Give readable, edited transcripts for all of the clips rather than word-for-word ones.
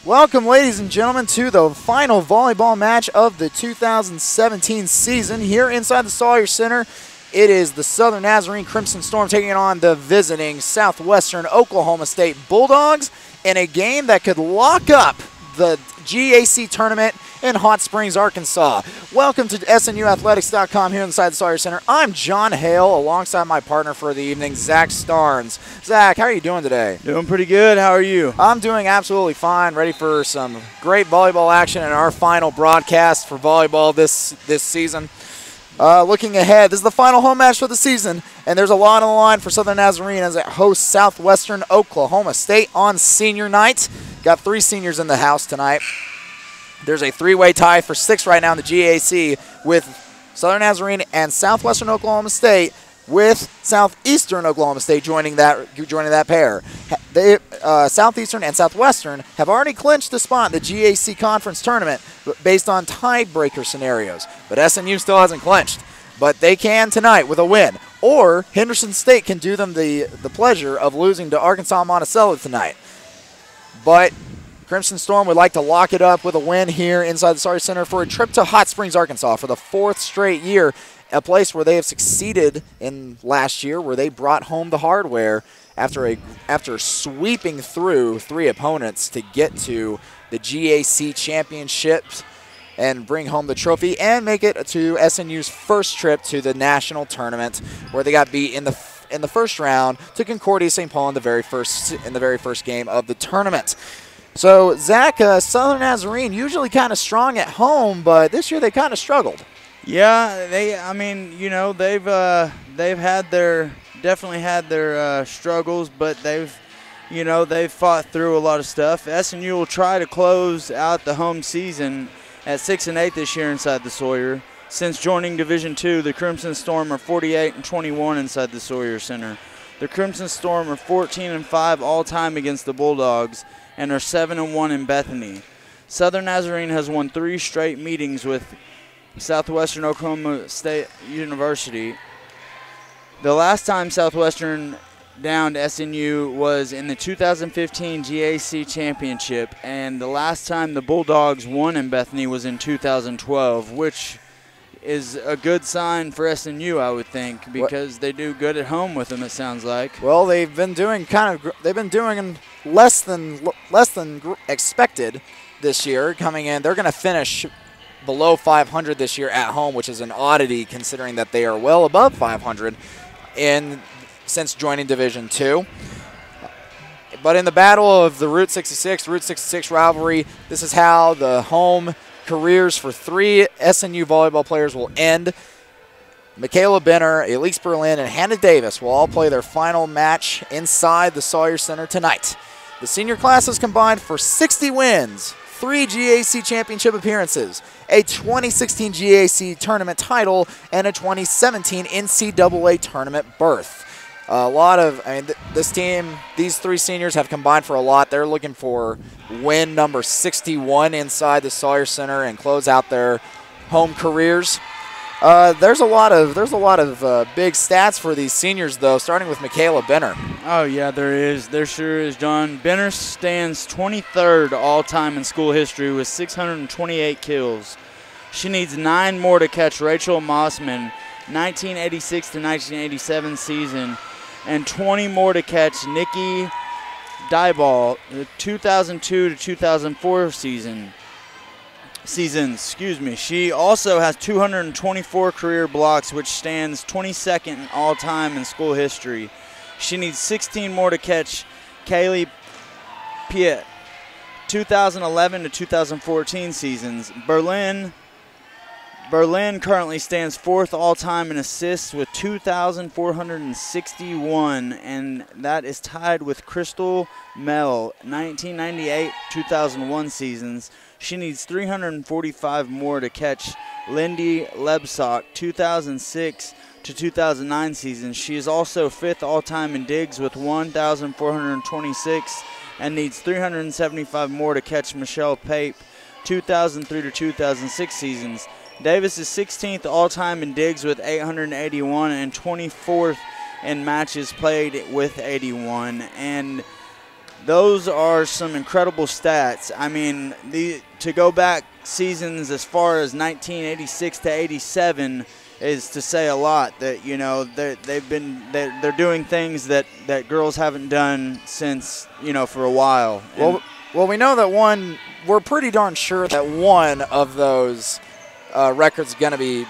Welcome, ladies and gentlemen, to the final volleyball match of the 2017 season here inside the Sawyer Center. It is the Southern Nazarene Crimson Storm taking on the visiting Southwestern Oklahoma State Bulldogs in a game that could lock up the GAC tournament in Hot Springs, Arkansas. Welcome to SNUathletics.com here inside the Sawyer Center. I'm John Hale alongside my partner for the evening, Zach Starnes. Zach, how are you doing today? Doing pretty good. How are you? I'm doing absolutely fine, ready for some great volleyball action in our final broadcast for volleyball this season. Looking ahead, this is the final home match for the season, and there's a lot on the line for Southern Nazarene as it hosts Southwestern Oklahoma State on senior night. Got 3 seniors in the house tonight. There's a 3-way tie for 6 right now in the GAC with Southern Nazarene and Southwestern Oklahoma State, with Southeastern Oklahoma State joining that pair. Southeastern and Southwestern have already clinched the spot in the GAC conference tournament based on tiebreaker scenarios, but SNU still hasn't clinched. But they can tonight with a win, or Henderson State can do them the pleasure of losing to Arkansas Monticello tonight. But Crimson Storm would like to lock it up with a win here inside the Sawyer Center for a trip to Hot Springs, Arkansas for the 4th straight year, a place where they have succeeded in last year, where they brought home the hardware after sweeping through 3 opponents to get to the GAC championships and bring home the trophy and make it to SNU's first trip to the national tournament, where they got beat in the first round to Concordia St. Paul in the very first game of the tournament. So, Zach, Southern Nazarene usually kind of strong at home, but this year they kind of struggled. Yeah, they've definitely had their struggles, but they've fought through a lot of stuff. SNU will try to close out the home season at 6-8 this year inside the Sawyer. Since joining Division II, the Crimson Storm are 48-21 inside the Sawyer Center. The Crimson Storm are 14-5 all-time against the Bulldogs and are 7-1 in Bethany. Southern Nazarene has won 3 straight meetings with Southwestern Oklahoma State University. The last time Southwestern downed SNU was in the 2015 GAC Championship, and the last time the Bulldogs won in Bethany was in 2012, which is a good sign for SNU, I would think, because they do good at home with them, it sounds like. Well, they've been doing less than expected this year coming in. They're going to finish below 500 this year at home, which is an oddity considering that they are well above 500 since joining Division II. But in the battle of the Route 66 rivalry, this is how the home careers for 3 SNU volleyball players will end. Michaela Benner, Elise Berlin, and Hannah Davis will all play their final match inside the Sawyer Center tonight. The senior classes combined for 60 wins, 3 GAC championship appearances, a 2016 GAC tournament title, and a 2017 NCAA tournament berth. These 3 seniors have combined for a lot. They're looking for win number 61 inside the Sawyer Center and close out their home careers. There's a lot of big stats for these seniors, though, starting with Michaela Benner. Oh, yeah, there is. There sure is, John. Benner stands 23rd all-time in school history with 628 kills. She needs 9 more to catch Rachel Mossman, 1986 to 1987 season, and 20 more to catch Nikki Dyball, the 2002 to 2004 seasons. She also has 224 career blocks, which stands 22nd all time in school history. She needs 16 more to catch Kaylee Piet, 2011 to 2014 seasons. Berlin currently stands 4th all-time in assists with 2,461, and that is tied with Crystal Mell, 1998-2001 seasons. She needs 345 more to catch Lindy Lebsock, 2006 to 2009 season. She is also 5th all-time in digs with 1,426 and needs 375 more to catch Michelle Pape, 2003 to 2006 seasons. Davis is 16th all-time in digs with 881 and 24th in matches played with 81. And Those are some incredible stats. I mean, to go back seasons as far as 1986 to 87 is to say a lot. That they're doing things that girls haven't done since for a while. Well, we know that we're pretty darn sure that one of those records going to be,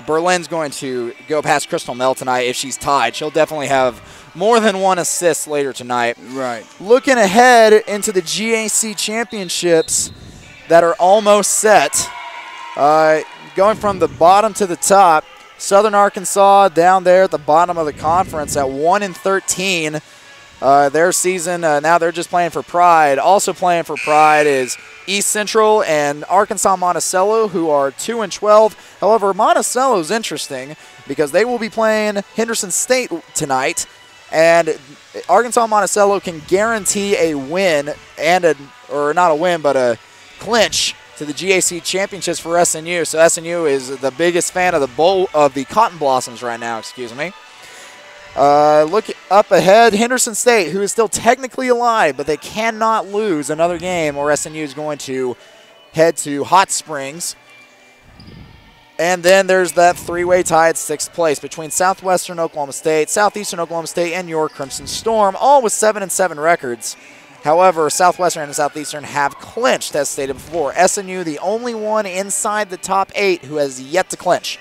Berlin's going to go past Crystal Mel tonight if she's tied. She'll definitely have more than one assist later tonight. Right. Looking ahead into the GAC championships that are almost set, going from the bottom to the top, Southern Arkansas down there at the bottom of the conference at 1-13. Their season, now they're just playing for pride. Also playing for pride is East Central and Arkansas Monticello, who are 2-12. However, Monticello is interesting because they will be playing Henderson State tonight, and Arkansas Monticello can guarantee a win or not a win, but a clinch to the GAC championships for SNU. So SNU is the biggest fan of the Cotton Blossoms right now. Excuse me. Look up ahead, Henderson State, who is still technically alive, but they cannot lose another game or SNU is going to head to Hot Springs. And then there's that three-way tie at 6th place between Southwestern Oklahoma State, Southeastern Oklahoma State, and your Crimson Storm, all with 7-7 records. However, Southwestern and Southeastern have clinched, as stated before. SNU, the only one inside the top 8 who has yet to clinch.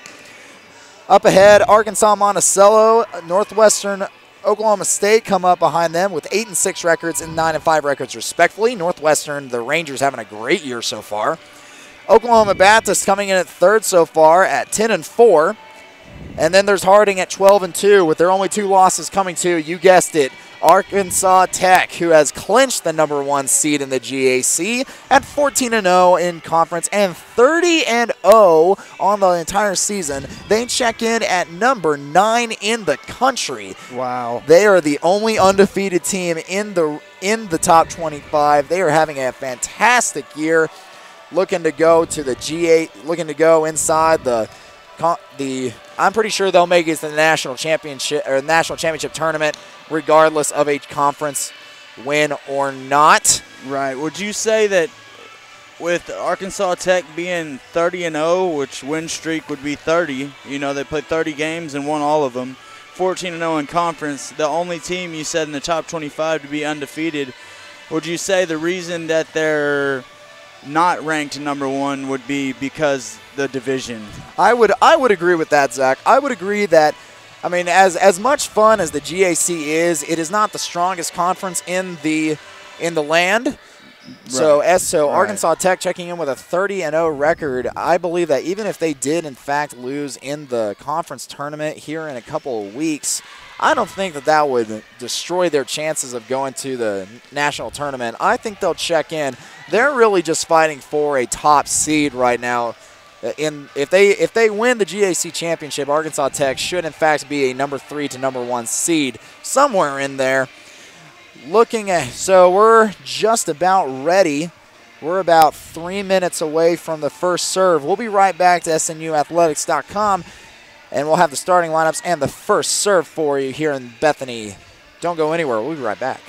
Up ahead, Arkansas Monticello, Northwestern Oklahoma State come up behind them with 8-6 records and 9-5 records respectively. Northwestern, the Rangers, having a great year so far. Oklahoma Baptist coming in at 3rd so far at 10-4. And then there's Harding at 12-2 with their only 2 losses coming to, you guessed it, Arkansas Tech, who has clinched the number 1 seed in the GAC at 14-0 in conference and 30-0 on the entire season. They check in at number 9 in the country. Wow. They are the only undefeated team in the top 25. They are having a fantastic year, looking to go to the looking to go inside the I'm pretty sure they'll make it to the national championship tournament, regardless of a conference win or not. Right. Would you say that with Arkansas Tech being 30-0, which win streak would be 30, they played 30 games and won all of them, 14-0 in conference, the only team you said in the top 25 to be undefeated, would you say the reason that they're not ranked number 1 would be because the division? I would agree with that, Zach. I would agree that, I mean, as much fun as the GAC is, it is not the strongest conference in the land. Right. So right. Arkansas Tech checking in with a 30-0 record. I believe that even if they did in fact lose in the conference tournament here in a couple of weeks, I don't think that would destroy their chances of going to the national tournament. I think they'll check in. They're really just fighting for a top seed right now. If they win the GAC championship, Arkansas Tech should in fact be a number 3 to number 1 seed, somewhere in there. So we're just about ready. We're about 3 minutes away from the first serve. We'll be right back to SNUathletics.com. And we'll have the starting lineups and the first serve for you here in Bethany. Don't go anywhere. We'll be right back.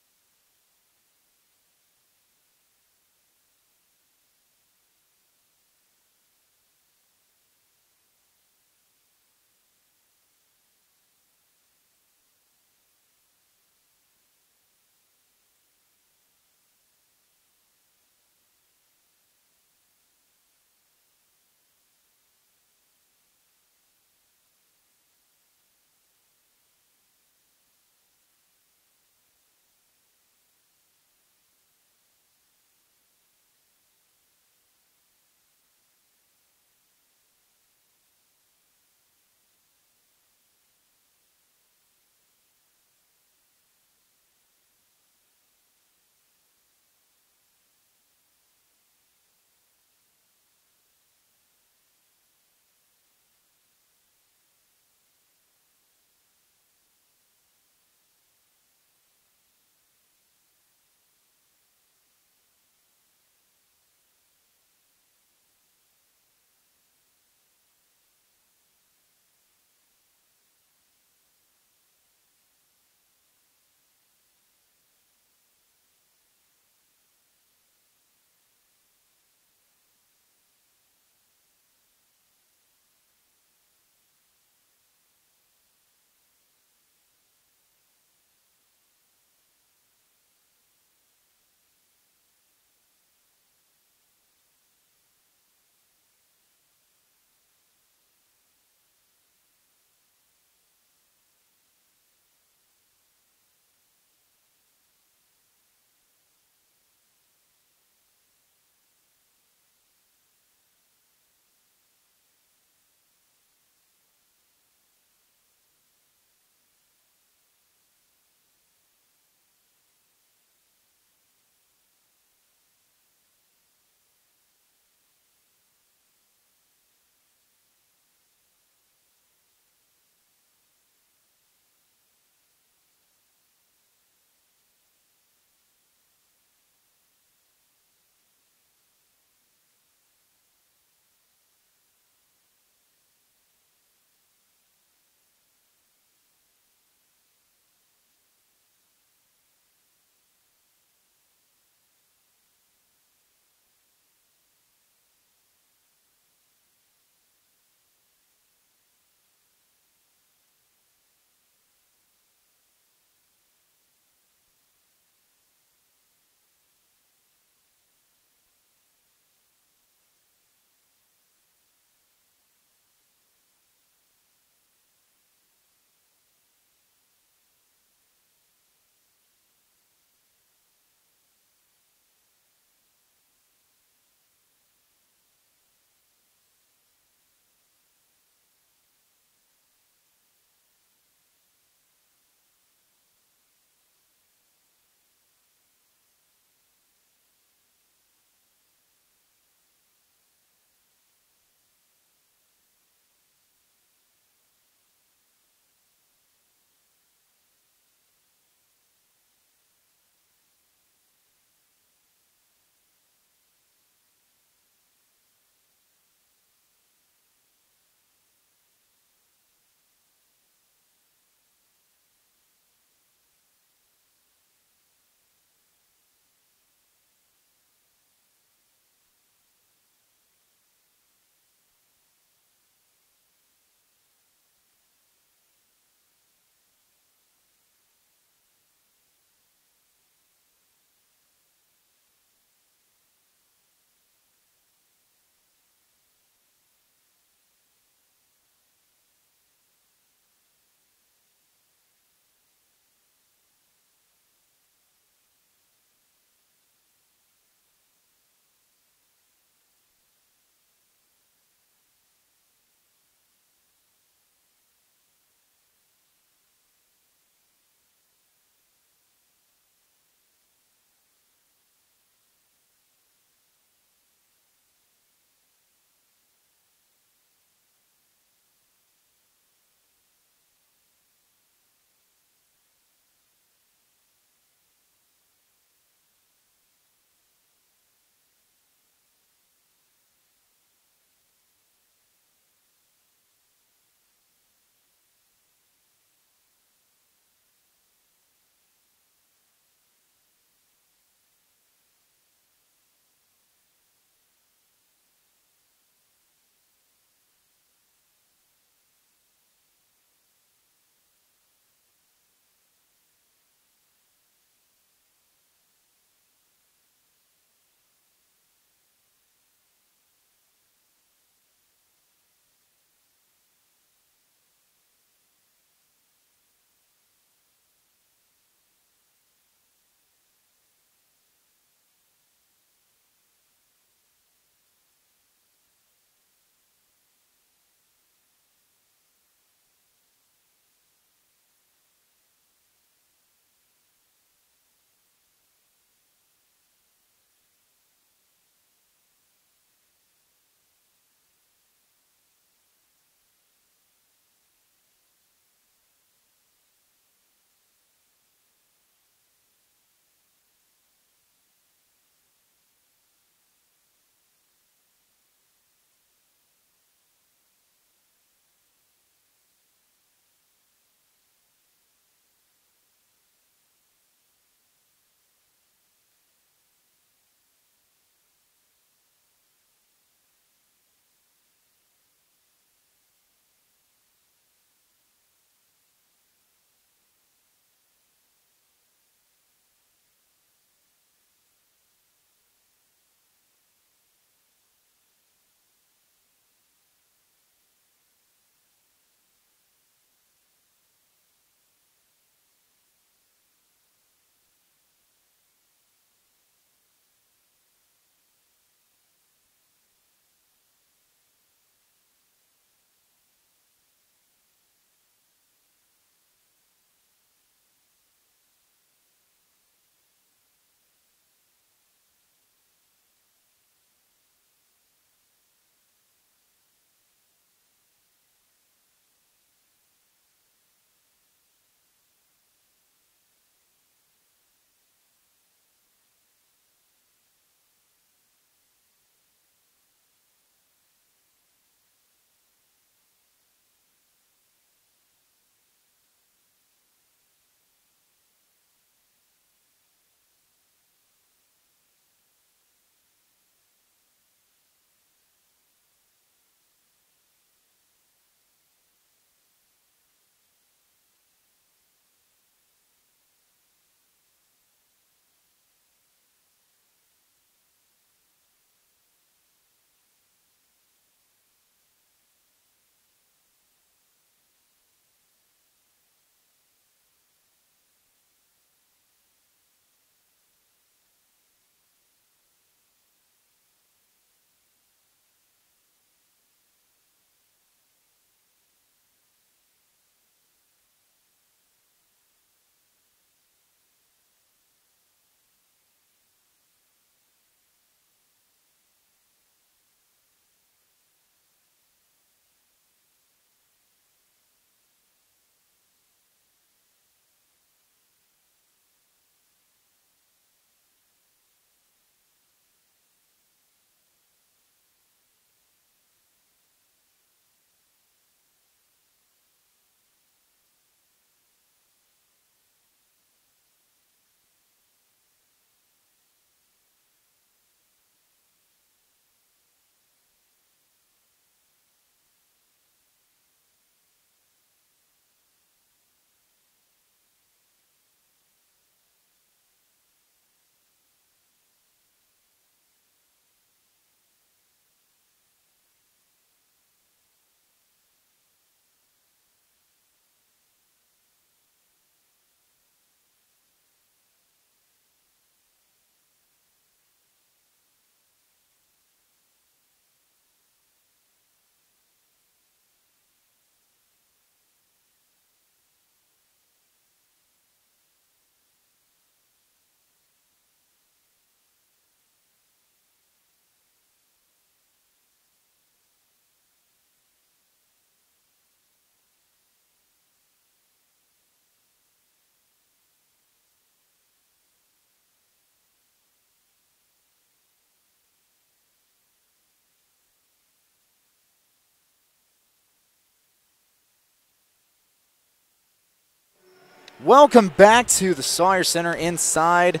Welcome back to the Sawyer Center inside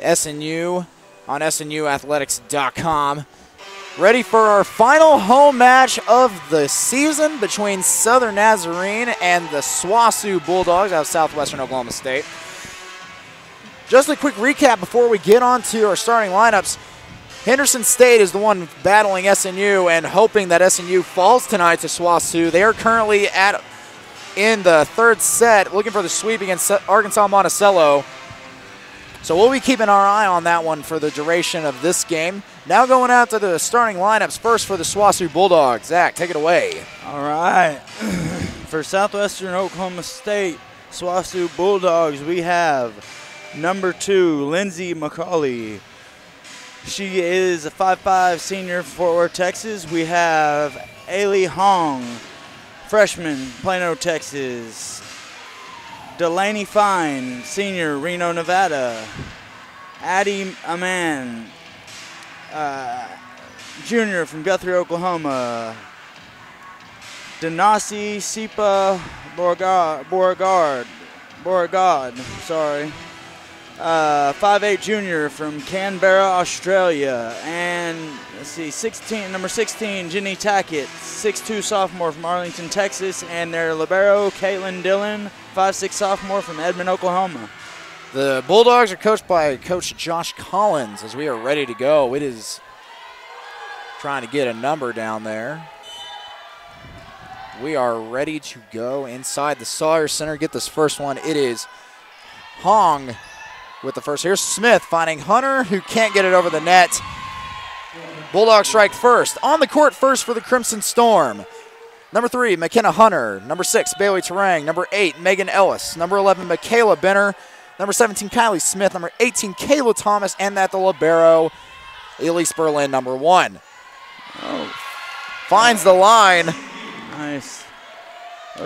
SNU on SNUathletics.com. Ready for our final home match of the season between Southern Nazarene and the SWOSU Bulldogs out of Southwestern Oklahoma State. Just a quick recap before we get on to our starting lineups. Henderson State is the one battling SNU and hoping that SNU falls tonight to SWOSU. They are currently in the third set, looking for the sweep against Arkansas Monticello. So we'll be keeping our eye on that one for the duration of this game. Now going out to the starting lineups. First for the SWOSU Bulldogs. Zach, take it away. All right. For Southwestern Oklahoma State SWOSU Bulldogs, we have number 2, Lindsay McCauley. She is a 5'5" senior from Fort Worth, Texas. We have Ailey Hong, freshman, Plano, Texas. Delaney Fine, senior, Reno, Nevada. Addie Aman, junior from Guthrie, Oklahoma. Denasi Sipa Beauregard, sorry. 5'8" junior from Canberra, Australia. And let's see, number 16, Jenny Tackett, 6'2" sophomore from Arlington, Texas. And their libero, Caitlin Dillon, 5'6" sophomore from Edmond, Oklahoma. The Bulldogs are coached by Coach Josh Collins as we are ready to go. It is trying to get a number down there. We are ready to go inside the Sawyer Center. Get this first one. It is Hong with the first. Here's Smith finding Hunter, who can't get it over the net. Bulldogs strike first. On the court first for the Crimson Storm. Number 3, McKenna Hunter. Number 6, Bailey Terang. Number 8, Megan Ellis. Number 11, Michaela Benner. Number 17, Kylie Smith. Number 18, Kayla Thomas. And at the libero, Elise Berlin, number 1. Oh. Finds the line. Nice.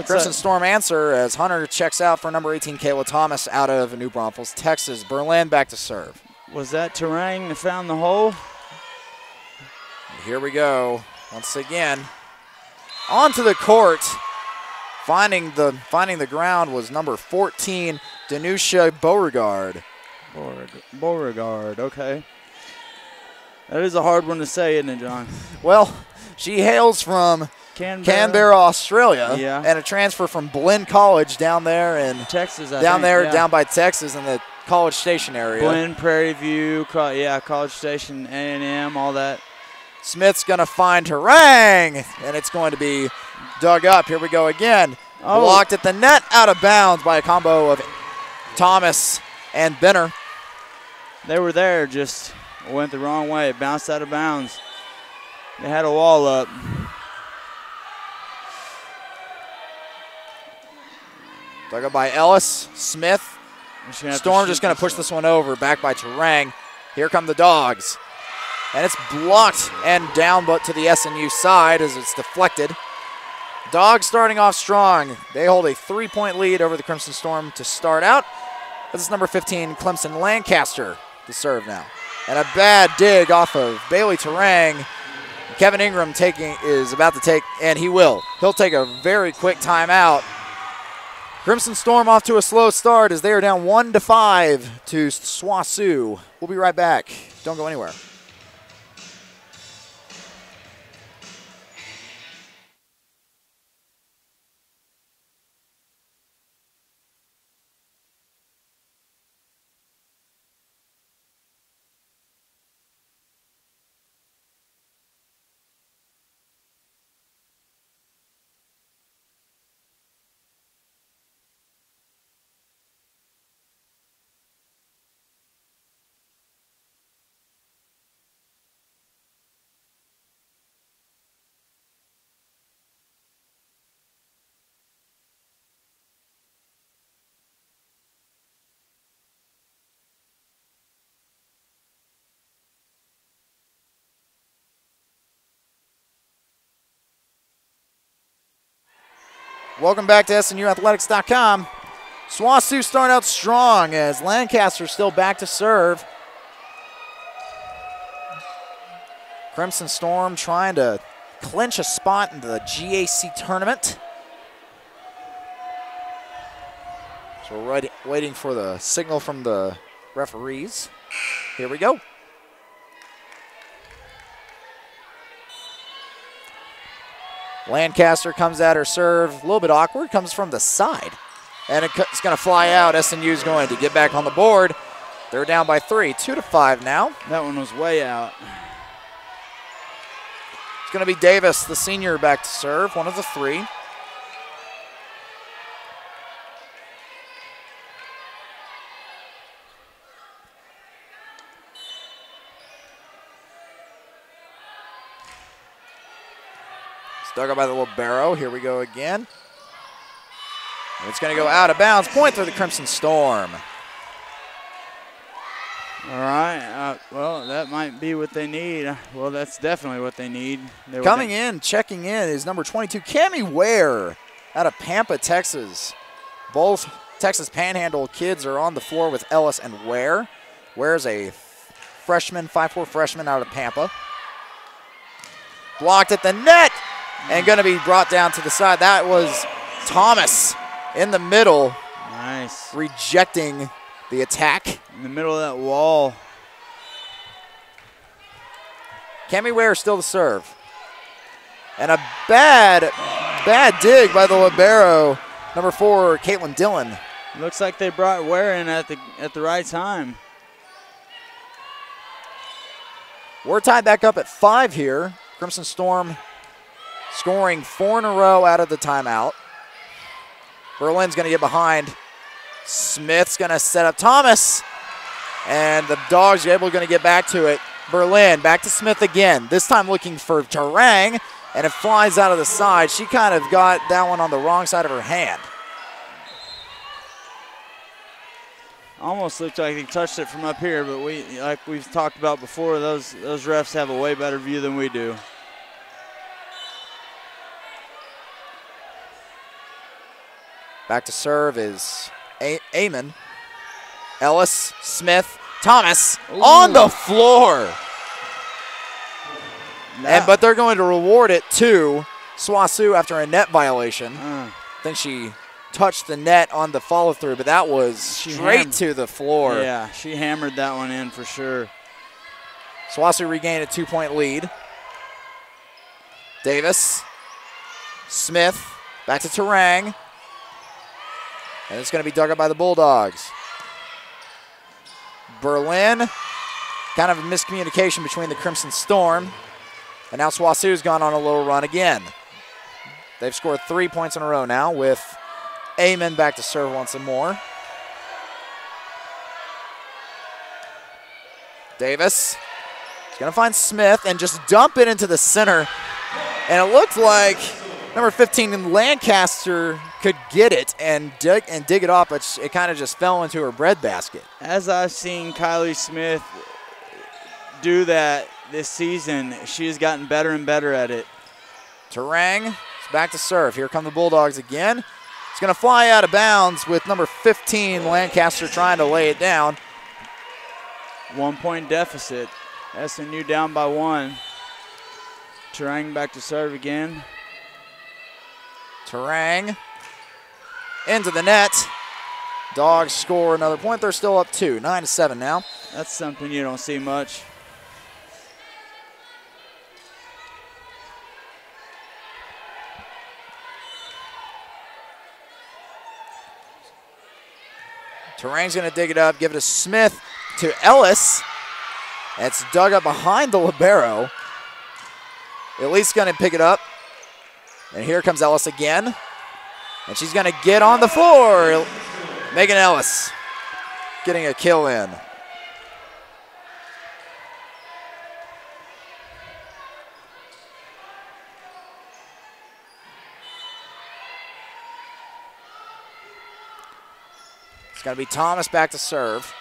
Crimson Storm answer as Hunter checks out for number 18, Kayla Thomas out of New Braunfels, Texas. Berlin back to serve. Was that Terang that found the hole? Here we go. Once again, onto the court. Finding the ground was number 14, Danusha Beauregard. Beauregard, okay. That is a hard one to say, isn't it, John? Well, she hails from Canberra, Australia, yeah, and a transfer from Blinn College down there in Texas. Down by Texas in the College Station area. Blinn, Prairie View, College Station, A&M, all that. Smith's going to find Terang, and it's going to be dug up. Here we go again. Oh. Blocked at the net, out of bounds by a combo of Thomas and Benner. They were there, just went the wrong way. It bounced out of bounds. They had a wall up. Dug up by Ellis. Smith. Storm just going to push this one over. Back by Terang. Here come the Dogs. And it's blocked and down but to the SNU side as it's deflected. Dogs starting off strong. They hold a 3-point lead over the Crimson Storm to start out. This is number 15, Clemson Lancaster, to serve now. And a bad dig off of Bailey Terang. Kevin Ingram is about to take, and he will. He'll take a very quick timeout. Crimson Storm off to a slow start as they are down 1-5 to SWOSU. We'll be right back. Don't go anywhere. Welcome back to SNUathletics.com. SWOSU start out strong as Lancaster still back to serve. Crimson Storm trying to clinch a spot in the GAC tournament. So we're waiting for the signal from the referees. Here we go. Lancaster comes at her serve, a little bit awkward, comes from the side. And it's going to fly out. SNU is going to get back on the board. They're down by 3, 2-5 now. That one was way out. It's going to be Davis, the senior, back to serve, one of the 3. Dug up by the libero. Here we go again. And it's going to go out of bounds. Point for the Crimson Storm. All right. Well, that might be what they need. Well, that's definitely what they need. Coming in, checking in, is number 22, Cammie Ware, out of Pampa, Texas. Both Texas Panhandle kids are on the floor with Ellis and Ware. Ware's a freshman, 5'4" freshman out of Pampa. Blocked at the net. And going to be brought down to the side. That was Thomas in the middle. Nice. Rejecting the attack. In the middle of that wall. Cammie Ware still to serve. And a bad dig by the libero, number 4, Caitlin Dillon. Looks like they brought Ware in at the right time. We're tied back up at 5 here. Crimson Storm scoring 4 in a row out of the timeout. Berlin's going to get behind. Smith's going to set up Thomas. And the Dogs are going to get back to it. Berlin back to Smith again. This time looking for Tarang. And it flies out of the side. She kind of got that one on the wrong side of her hand. Almost looked like he touched it from up here, but like we've talked about before, those refs have a way better view than we do. Back to serve is Amon. Ellis, Smith, Thomas. Ooh. On the floor. But they're going to reward it to Swasu after a net violation. I think she touched the net on the follow through, but that was straight to the floor. Yeah, she hammered that one in for sure. Swasu regained a 2-point lead. Davis, Smith, back to Tarang. And it's going to be dug up by the Bulldogs. Berlin, kind of a miscommunication between the Crimson Storm. And now Swasu's gone on a little run again. They've scored 3 points in a row now with Amon back to serve once more. Davis is going to find Smith and just dump it into the center. And it looked like number 15 in Lancaster could get it and dig it off, but it kind of just fell into her breadbasket. As I've seen Kylie Smith do that this season, she has gotten better and better at it. Tarang is back to serve. Here come the Bulldogs again. It's going to fly out of bounds with number 15, Lancaster, trying to lay it down. 1 point deficit. SNU down by 1. Tarang back to serve again. Tarang into the net. Dogs score another point. They're still up 2, 9-7 now. That's something you don't see much. Tarang's going to dig it up, give it to Smith, to Ellis. It's dug up behind the libero. Elise going to pick it up. And here comes Ellis again. And she's going to get on the floor. Megan Ellis getting a kill in. It's going to be Thomas back to serve.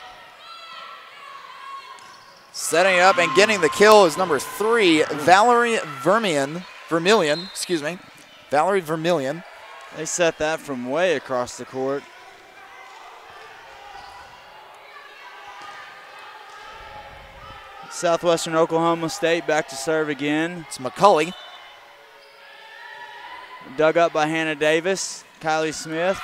Setting it up and getting the kill is number 3, Valerie Vermillion. Valerie Vermillion. They set that from way across the court. Southwestern Oklahoma State back to serve again. It's McCulley. Dug up by Hannah Davis. Kylie Smith.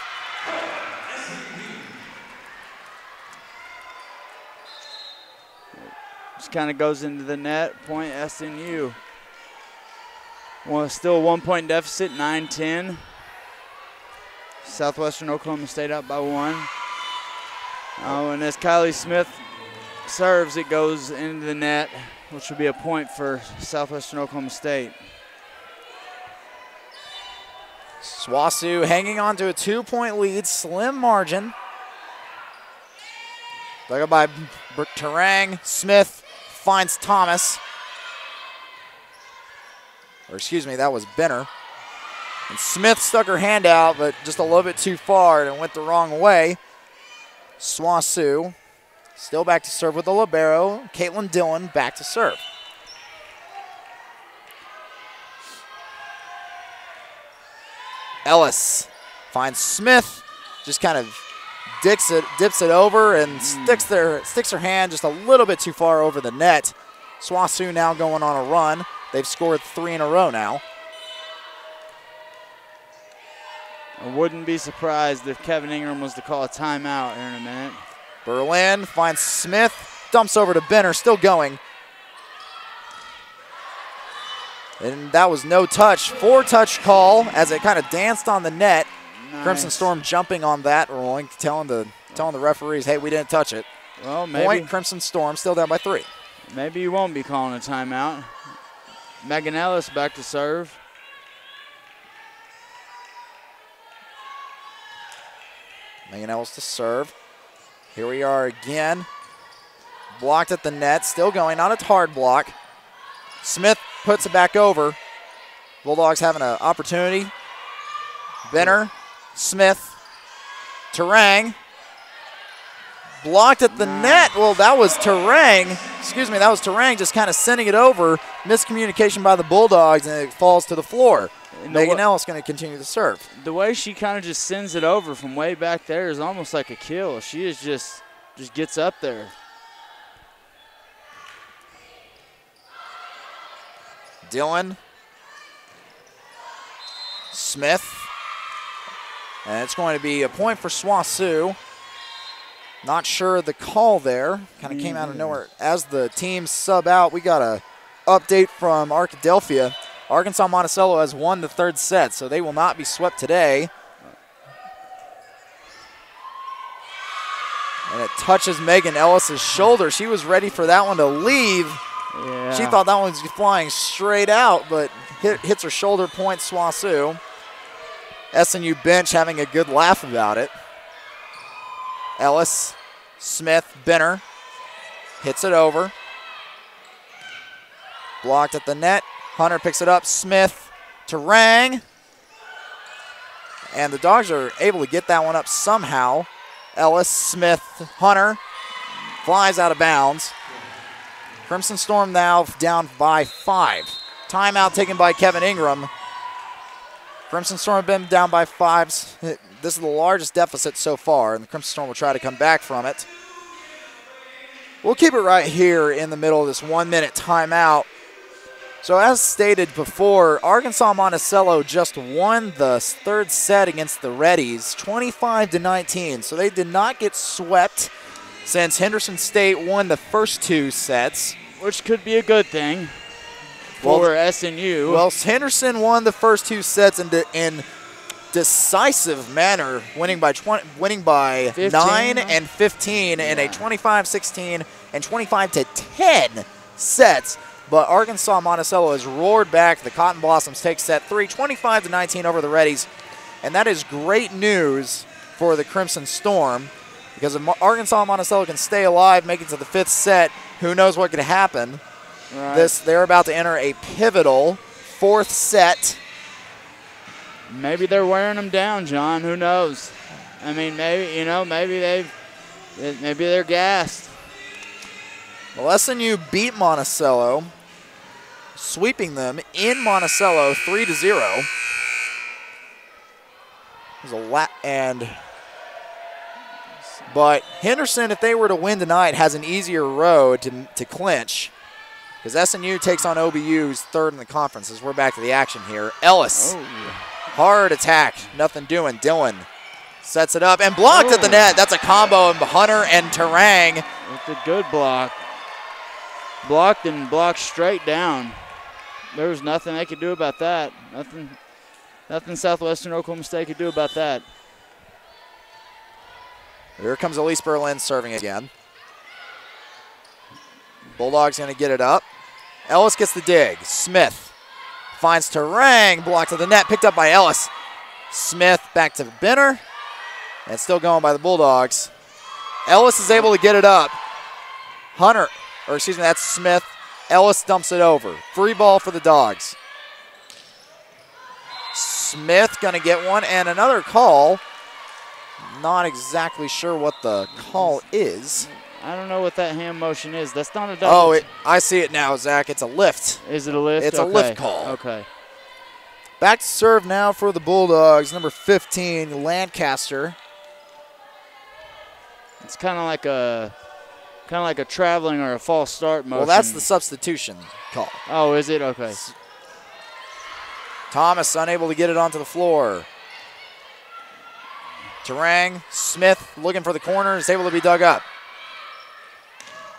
Just kind of goes into the net. Point SNU. Well, still a 1-point deficit, 9-10. Southwestern Oklahoma State up by 1. And as Kylie Smith serves, it goes into the net, which will be a point for Southwestern Oklahoma State. SWOSU hanging on to a 2-point lead, slim margin. Dug up by Terang. Smith finds Thomas. Or excuse me, that was Benner. And Smith stuck her hand out, but just a little bit too far and it went the wrong way. SWOSU still back to serve with the libero. Caitlin Dillon back to serve. Ellis finds Smith, just kind of dips it over and sticks her hand just a little bit too far over the net. SWOSU now going on a run. They've scored 3 in a row now. I wouldn't be surprised if Kevin Ingram was to call a timeout here in a minute. Berlin finds Smith, dumps over to Benner, still going. And that was no touch. 4-touch call as it kind of danced on the net. Nice. Crimson Storm jumping on that ruling, telling the referees, hey, we didn't touch it. Well, maybe. Point Crimson Storm, still down by 3. Maybe you won't be calling a timeout. Megan Ellis back to serve. Megan Ellis to serve. Here we are again. Blocked at the net, still going, not a hard block. Smith puts it back over. Bulldogs having an opportunity. Benner, Smith, Terang. Blocked at the net. Well, that was Terang. Excuse me, that was Terang just kind of sending it over. Miscommunication by the Bulldogs, and it falls to the floor. Megan Ellis going to continue to serve. The way she kind of just sends it over from way back there is almost like a kill. She is just gets up there. Dillon. Smith. And it's going to be a point for SWOSU. Not sure of the call there. Kind of came out of nowhere. As the teams sub out, we got a update from Arkadelphia. Arkansas Monticello has won the 3rd set, so they will not be swept today. And it touches Megan Ellis's shoulder. She was ready for that one to leave. Yeah. She thought that one was flying straight out, but hits her shoulder, point SWOSU. SNU bench having a good laugh about it. Ellis, Smith, Benner hits it over. Blocked at the net. Hunter picks it up. Smith to Rang. And the Dogs are able to get that one up somehow. Ellis, Smith, Hunter flies out of bounds. Crimson Storm now down by 5. Timeout taken by Kevin Ingram. Crimson Storm have been down by 5. This is the largest deficit so far, and the Crimson Storm will try to come back from it. We'll keep it right here in the middle of this 1-minute timeout. So as stated before, Arkansas Monticello just won the 3rd set against the Reddies, 25-19. So they did not get swept since Henderson State won the first 2 sets. Which could be a good thing for SNU. Well, Henderson won the first 2 sets in decisive manner, winning by 15, 9 and 15 in a 25-16 and 25-10 sets. But Arkansas Monticello has roared back. The Cotton Blossoms take set 3, 25-19 over the Reddies. And that is great news for the Crimson Storm, because if Arkansas Monticello can stay alive, make it to the 5th set, who knows what could happen. Right. They're about to enter a pivotal 4th set. Maybe they're wearing them down, John. Who knows? I mean, maybe they're gassed. Well, SNU beat Monticello, sweeping them in Monticello 3-0. But Henderson, if they were to win tonight, has an easier road to clinch, because SNU takes on OBU's 3rd in the conference. As we're back to the action here. Ellis, hard attack, nothing doing. Dillon sets it up and blocked at the net. That's a combo of Hunter and Terang. It's a good block. blocked and blocked straight down. There was nothing they could do about that. Nothing Southwestern Oklahoma State could do about that. Here comes Elise Berlin serving again. Bulldogs going to get it up. Ellis gets the dig. Smith finds Terang, blocked to the net, picked up by Ellis. Smith back to Benner, and still going by the Bulldogs. Ellis is able to get it up. That's Smith. Ellis dumps it over. Free ball for the Dogs. Smith going to get one, and another call. Not exactly sure what the call is. I don't know what that hand motion is. That's not a double. Oh, I see it now, Zach. It's a lift. Is it a lift? It's a lift call. Okay. Back to serve now for the Bulldogs, number 15, Lancaster. It's kind of like a traveling or a false start motion. Well, that's the substitution call. Oh, is it? Okay. Thomas unable to get it onto the floor. Terang, Smith looking for the corner, is able to be dug up.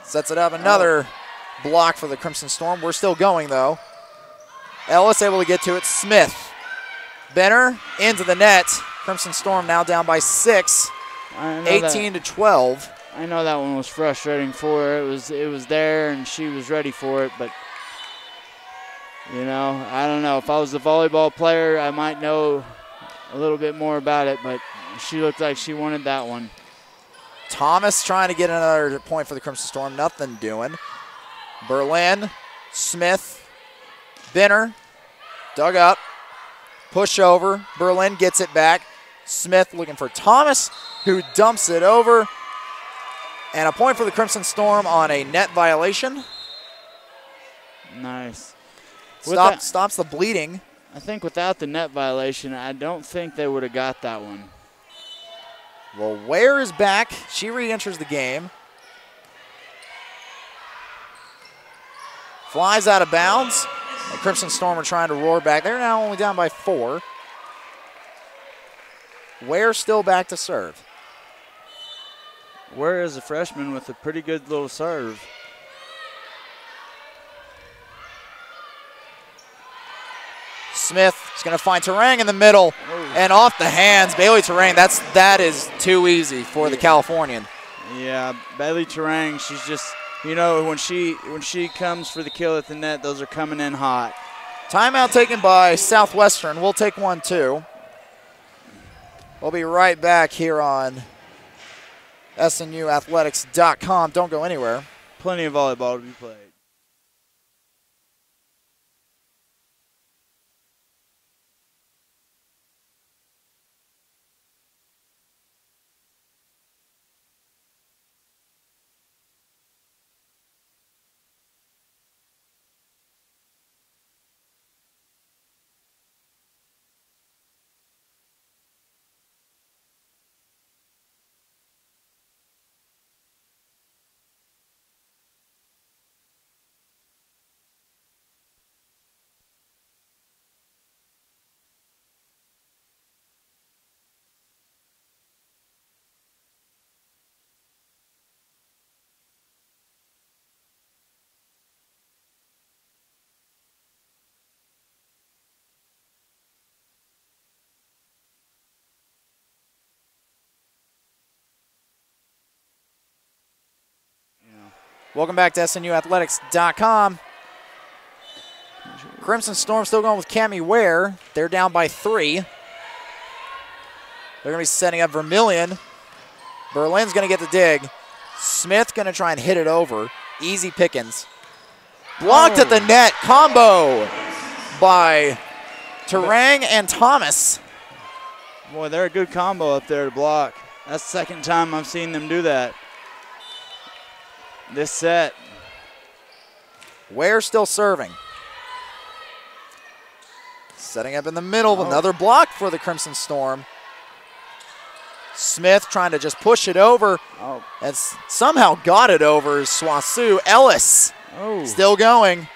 Sets it up, another block for the Crimson Storm. We're still going, though. Ellis able to get to it. Smith. Benner into the net. Crimson Storm now down by 6, 18-12. I know that one was frustrating for her. It was there, and she was ready for it, but, you know, I don't know. If I was a volleyball player, I might know a little bit more about it, but she looked like she wanted that one. Thomas trying to get another point for the Crimson Storm. Nothing doing. Berlin, Smith, Benner, dug up, push over. Berlin gets it back. Smith looking for Thomas, who dumps it over. And a point for the Crimson Storm on a net violation. Nice. Stops the bleeding. I think without the net violation, I don't think they would have got that one. Well, Ware is back. She re-enters the game. Flies out of bounds. The Crimson Storm are trying to roar back. They're now only down by 4. Ware still back to serve. Ware is a freshman with a pretty good little serve. Smith is going to find Terang in the middle. Oh. And off the hands, Bailey Terang. That is too easy for the Californian. Yeah, Bailey Terang, she's just, you know, when she comes for the kill at the net, those are coming in hot. Timeout taken by Southwestern. We'll take one too. We'll be right back here on SNUathletics.com. Don't go anywhere. Plenty of volleyball to be played. Welcome back to SNUathletics.com. Crimson Storm still going with Cammie Ware. They're down by 3. They're going to be setting up Vermillion. Berlin's going to get the dig. Smith going to try and hit it over. Easy pickings. Blocked at the net. Combo by Terang and Thomas. Boy, they're a good combo up there to block. That's the second time I've seen them do that this set. Ware still serving. Setting up in the middle. Another block for the Crimson Storm. Smith trying to just push it over. And somehow got it over Swasu. Ellis still going.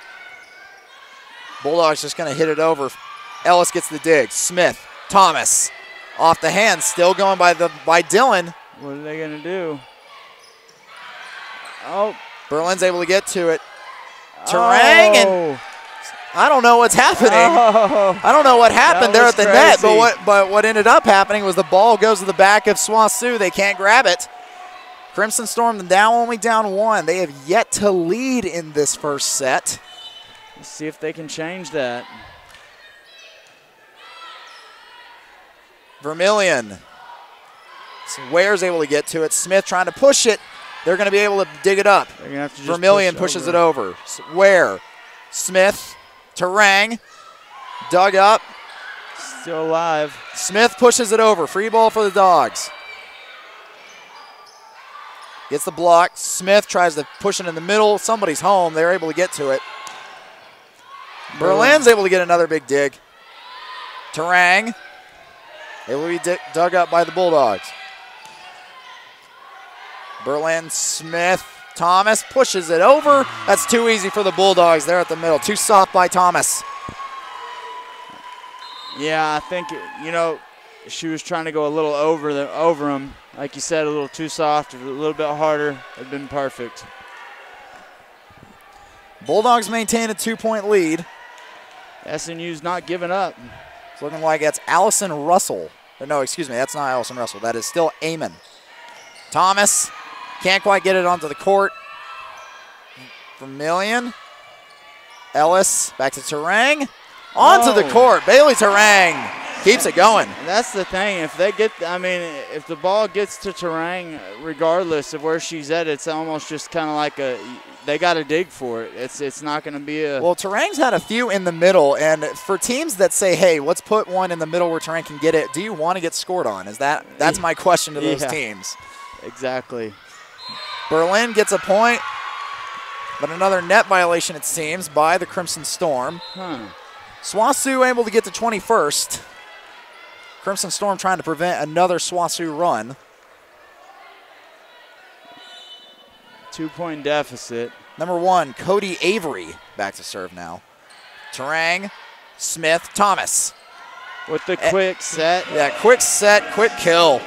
Bulldogs just going to hit it over. Ellis gets the dig. Smith, Thomas, off the hand, still going by Dylan. What are they going to do? Berlin's able to get to it. Terang, and I don't know what's happening. I don't know what happened there at the net, but what ended up happening was the ball goes to the back of SWOSU. They can't grab it. Crimson Storm now only down 1. They have yet to lead in this first set. Let's see if they can change that. Vermillion. So Ware's able to get to it. Smith trying to push it. They're going to be able to dig it up. They're gonna have to just Vermillion pushes it over. Ware. Smith. Terang. Dug up. Still alive. Smith pushes it over. Free ball for the Dogs. Gets the block. Smith tries to push it in the middle. Somebody's home. They're able to get to it. Berlin's able to get another big dig. Terang. Able to be dug up by the Bulldogs. Berlin, Smith, Thomas pushes it over. That's too easy for the Bulldogs. They're at the middle. Too soft by Thomas. Yeah, I think, she was trying to go a little over him. Like you said, a little too soft, a little bit harder. It'd been perfect. Bulldogs maintain a 2-point lead. SNU's not giving up. It's looking like that's Allison Russell. No, excuse me, that's not Allison Russell. That is still Amon. Thomas can't quite get it onto the court. Vermillion. Ellis back to Terang. Onto the court. Bailey Terang keeps it going. And that's the thing. If if the ball gets to Terang, regardless of where she's at, it's almost just kind of like they got to dig for it. It's not going to be a. Well, Terang's had a few in the middle, and for teams that say, "Hey, let's put one in the middle where Terang can get it," do you want to get scored on? That's my question to those teams. Exactly. Berlin gets a point, but another net violation, it seems, by the Crimson Storm. SWOSU able to get to 21st. Crimson Storm trying to prevent another SWOSU run. 2-point deficit. Number 1, Cody Avery back to serve now. Terang, Smith, Thomas. With the quick set. Yeah, quick set, quick kill.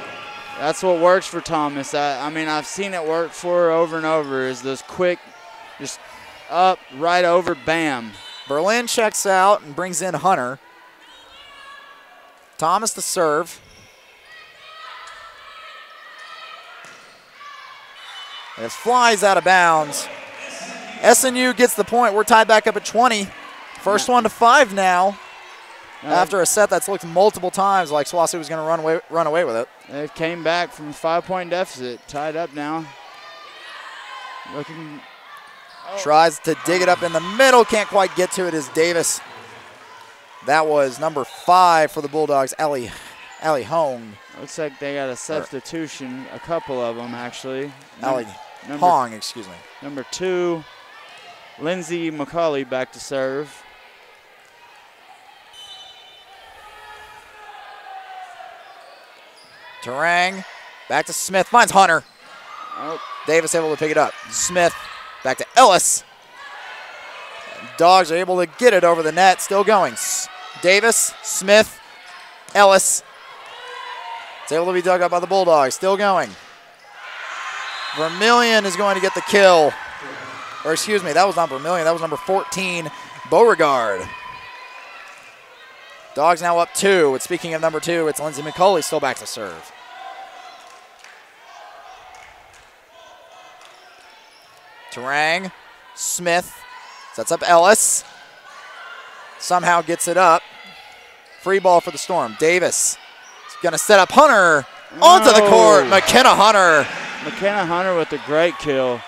That's what works for Thomas. I've seen it work for her over and over, is those quick, just up, right over, bam. Berlin checks out and brings in Hunter. Thomas to serve. And it flies out of bounds. SNU gets the point. We're tied back up at 20. First one to 5 now. After a set that's looked multiple times like SWOSU was going to run away with it. They came back from a 5-point deficit, tied up now. Looking. Tries to dig it up in the middle. Can't quite get to it as Davis. That was number 5 for the Bulldogs, Allie Hong. Looks like they got a substitution, a couple of them actually. Allie Hong, excuse me. Number 2, Lindsay McCauley back to serve. Terang back to Smith, finds Hunter. Oh. Davis able to pick it up. Smith back to Ellis. Dogs are able to get it over the net, still going. Davis, Smith, Ellis. It's able to be dug up by the Bulldogs, still going. Vermillion is going to get the kill. Or excuse me, that was not Vermillion, that was number 14, Beauregard. Dogs now up 2. And speaking of number 2, it's Lindsay McCauley still back to serve. Terang, Smith, sets up Ellis. Somehow gets it up. Free ball for the Storm. Davis is going to set up Hunter onto the court. McKenna Hunter. McKenna Hunter with a great kill.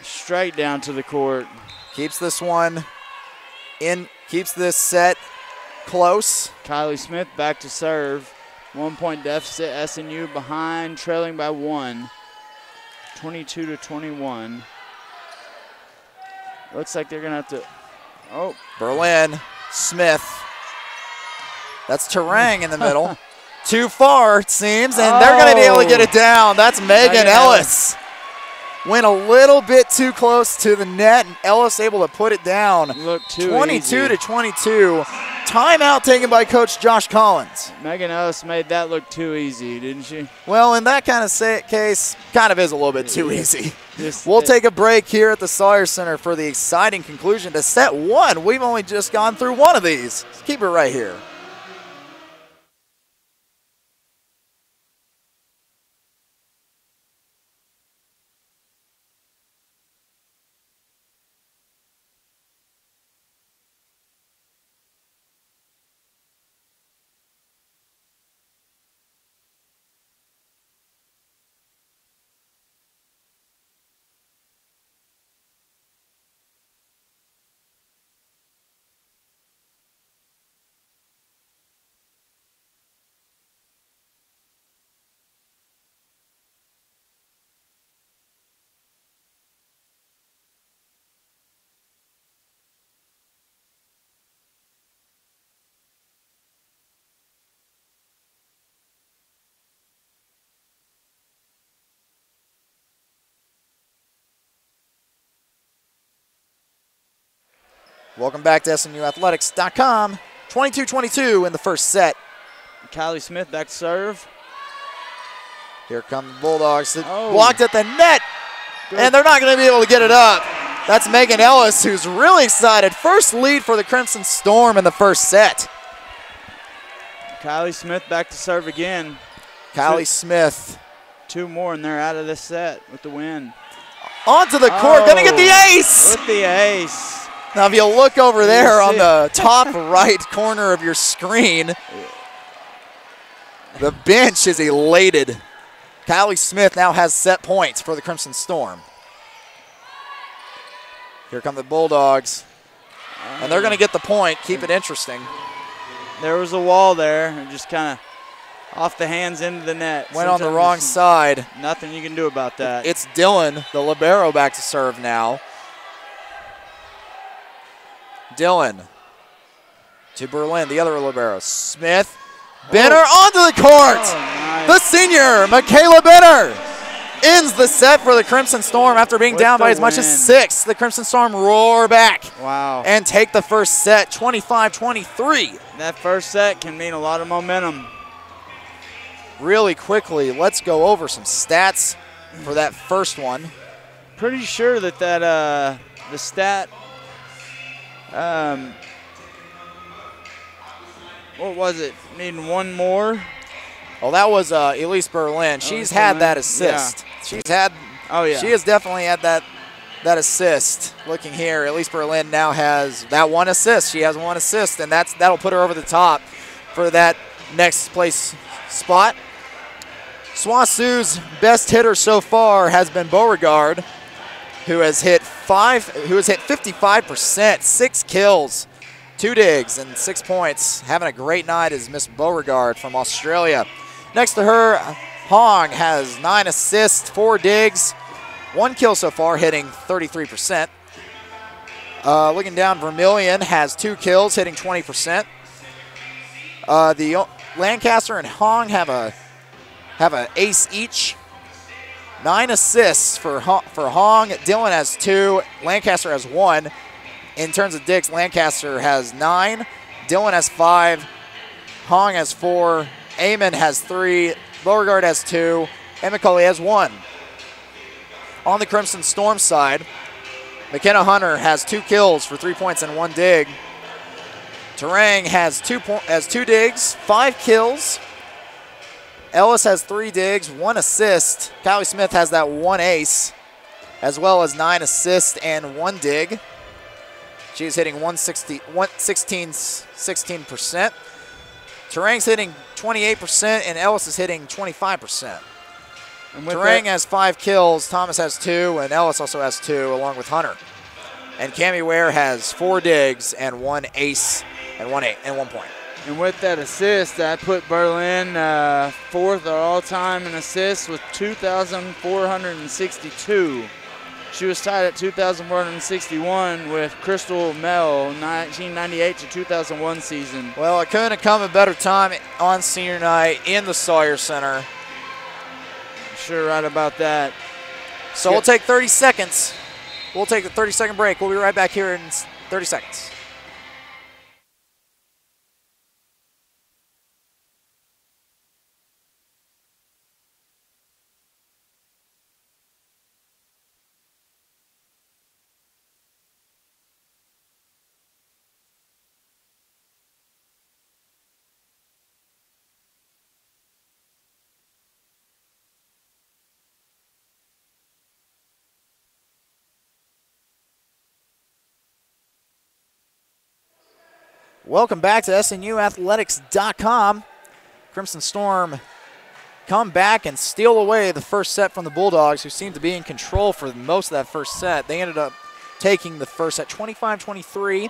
Straight down to the court. Keeps this one in, keeps this set close. Kylie Smith back to serve. 1-point deficit. SNU behind, trailing by 1. 22-21. Looks like they're going to have to. Oh. Berlin, Smith. That's Terang in the middle. Too far, it seems, and they're going to be able to get it down. That's Megan Ellis. Went a little bit too close to the net, and Ellis able to put it down. Looked too 22-22. Timeout taken by Coach Josh Collins. Megan Ellis made that look too easy, didn't she? Well, in that kind of case, kind of is a little bit too easy. We'll take a break here at the Sawyer Center for the exciting conclusion to set 1. We've only just gone through one of these. Keep it right here. Welcome back to SNUathletics.com. 22-22 in the first set. Kylie Smith back to serve. Here come the Bulldogs. Blocked at the net, and they're not going to be able to get it up. That's Megan Ellis, who's really excited. First lead for the Crimson Storm in the first set. Kylie Smith back to serve again. Kylie Smith. 2 more, and they're out of this set with the win. Onto the court, going to get the ace. With the ace. Now, if you look over there on the top right corner of your screen, the bench is elated. Kylie Smith now has set points for the Crimson Storm. Here come the Bulldogs. And they're going to get the point, keep it interesting. There was a wall there, and just kind of off the hands into the net. Went on the wrong side. Nothing you can do about that. It's Dylan, the libero, back to serve now. Dylan to Berlin, the other libero. Smith, Benner onto the court. Nice. The senior, Michaela Benner, ends the set for the Crimson Storm after being down by as much as 6. The Crimson Storm roar back. Wow. And take the first set, 25-23. That first set can mean a lot of momentum. Really quickly, let's go over some stats for that first one. Pretty sure that the stat. What was it? Needing one more? Well, that was Elise Berlin. She's had that assist. Yeah. She's had. Oh yeah. She has definitely had that assist. Looking here, Elise Berlin now has that one assist. She has one assist, and that'll put her over the top for that next place spot. SWASU's best hitter so far has been Beauregard, who has hit 55%, 6 kills, 2 digs, and 6 points. Having a great night is Miss Beauregard from Australia. Next to her, Hong has 9 assists, 4 digs, 1 kill so far, hitting 33%. Looking down, Vermillion has 2 kills, hitting 20%. The Lancaster and Hong have a ace each. 9 assists for Hong. Dylan has 2. Lancaster has 1. In terms of digs, Lancaster has 9. Dylan has 5. Hong has 4. Eamon has 3. Beauregard has 2. And McCauley has 1. On the Crimson Storm side, McKenna Hunter has 2 kills for 3 points and 1 dig. Terang has 2 digs, 5 kills. Ellis has 3 digs, 1 assist. Kylie Smith has that 1 ace, as well as 9 assists and 1 dig. She's hitting 16%. Terang's hitting 28%, and Ellis is hitting 25%. Terang has 5 kills, Thomas has 2, and Ellis also has 2, along with Hunter. And Cami Ware has 4 digs and 1 ace and 1 point. And with that assist, that put Berlin 4th all-time in assists with 2,462. She was tied at 2,461 with Crystal Mell, 1998 to 2001 season. Well, it couldn't have come a better time on senior night in the Sawyer Center. Sure right about that. So we'll take 30 seconds. We'll take a 30-second break. We'll be right back here in 30 seconds. Welcome back to SNUathletics.com. Crimson Storm come back and steal away the first set from the Bulldogs, who seemed to be in control for most of that first set. They ended up taking the first set 25-23.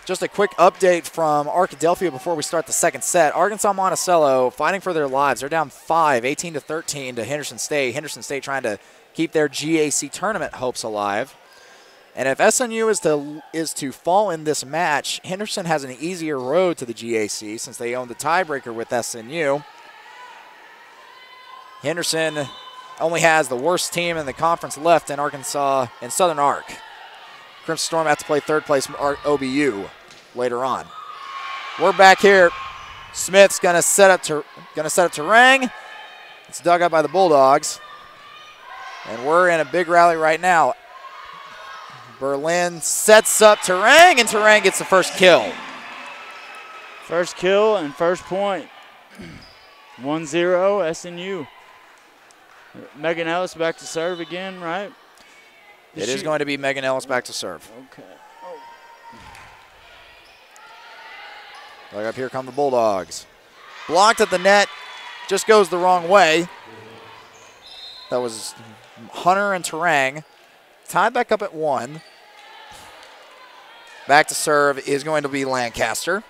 Just a quick update from Arkadelphia before we start the second set. Arkansas Monticello fighting for their lives. They're down 18-13 to Henderson State. Henderson State trying to keep their GAC tournament hopes alive. And if SNU is to fall in this match, Henderson has an easier road to the GAC since they own the tiebreaker with SNU. Henderson only has the worst team in the conference left in Arkansas and Southern Arc. Crimson Storm have to play third place OBU later on. We're back here. Smith's gonna set up to Rang. It's dug up by the Bulldogs. And we're in a big rally right now. Berlin sets up Terang, and Terang gets the first kill. First kill and first point. 1-0 SNU. Megan Ellis back to serve again, right? It is going to be Megan Ellis back to serve. Okay. Look up, here come the Bulldogs. Blocked at the net, just goes the wrong way. That was Hunter and Terang. Tied back up at 1. Back to serve is going to be Lancaster.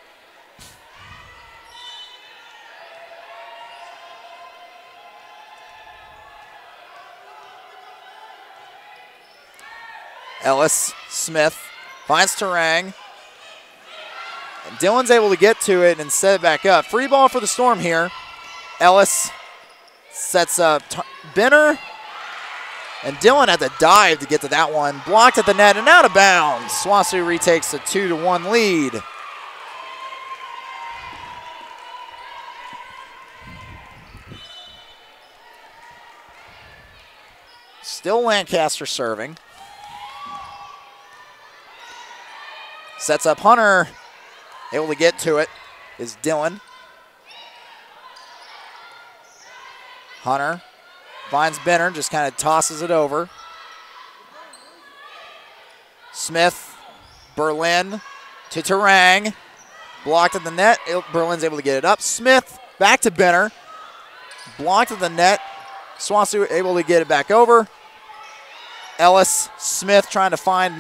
Ellis, Smith, finds Terang. And Dylan's able to get to it and set it back up. Free ball for the Storm here. Ellis sets up Benner. And Dylan had to dive to get to that one. Blocked at the net and out of bounds. SWOSU retakes a 2-1 lead. Still Lancaster serving. Sets up Hunter. Able to get to it is Dylan. Hunter finds Benner, just kind of tosses it over. Smith, Berlin to Terang. Blocked at the net. Berlin's able to get it up. Smith back to Benner. Blocked at the net. SWOSU able to get it back over. Ellis, Smith trying to find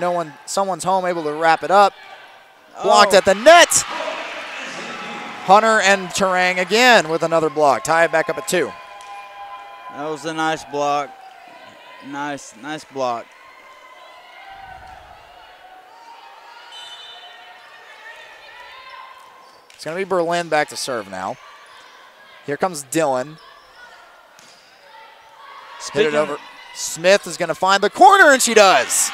someone's home, able to wrap it up. Blocked at the net. Hunter and Terang again with another block. Tie it back up at 2. That was a nice block. Nice block. It's going to be Berlin back to serve now. Here comes Dylan. Hit it over. Smith is going to find the corner, and she does.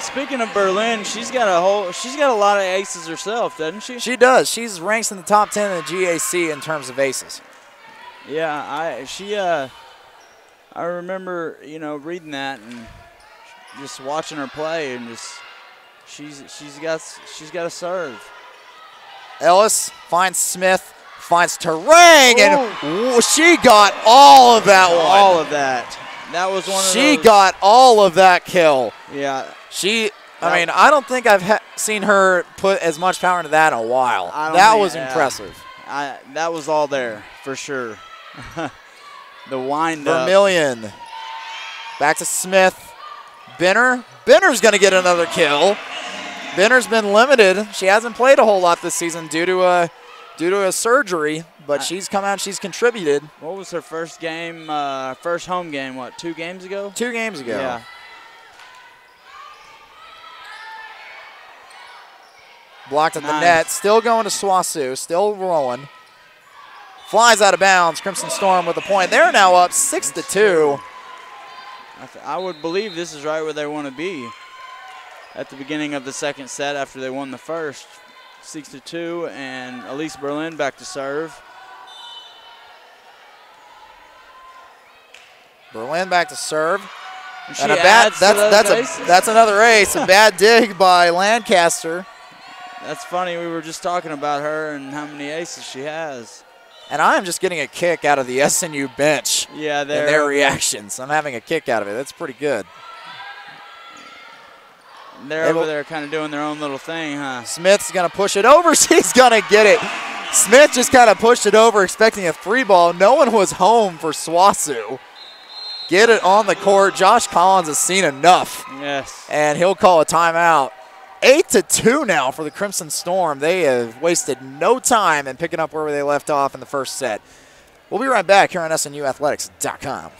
Speaking of Berlin, she's got a lot of aces herself, doesn't she? She does. She's ranked in the top 10 in the GAC in terms of aces. Yeah, I remember, reading that and just watching her play, and just she's got to serve. Ellis finds Smith, finds Terang, and she got all of that one. All of that. That was one of those. She got all of that kill. Yeah. I don't think I've seen her put as much power into that in a while. That was impressive. That was all there for sure. The wind up. Vermillion. Back to Smith. Benner. Benner's going to get another kill. Benner's been limited. She hasn't played a whole lot this season due to a surgery, but she's come out, she's contributed. What was her first game, first home game, 2 games ago? 2 games ago. Yeah. Blocked at the net. Still going to SWOSU. Still rolling. Flies out of bounds. Crimson Storm with a point. They're now up 6-2. I would believe this is right where they want to be at the beginning of the second set after they won the first. 6-2, and Elise Berlin back to serve. Berlin back to serve. And that's another ace. A bad dig by Lancaster. That's funny. We were just talking about her and how many aces she has. And I'm just getting a kick out of the SNU bench. Yeah, and their reactions. I'm having a kick out of it. That's pretty good. They're over there kind of doing their own little thing, huh? Smith's going to push it over. She's going to get it. Smith just kind of pushed it over, expecting a free ball. No one was home for SWOSU. Get it on the court. Josh Collins has seen enough. Yes. And he'll call a timeout. 8-2 now for the Crimson Storm. They have wasted no time in picking up where they left off in the first set. We'll be right back here on SNUathletics.com.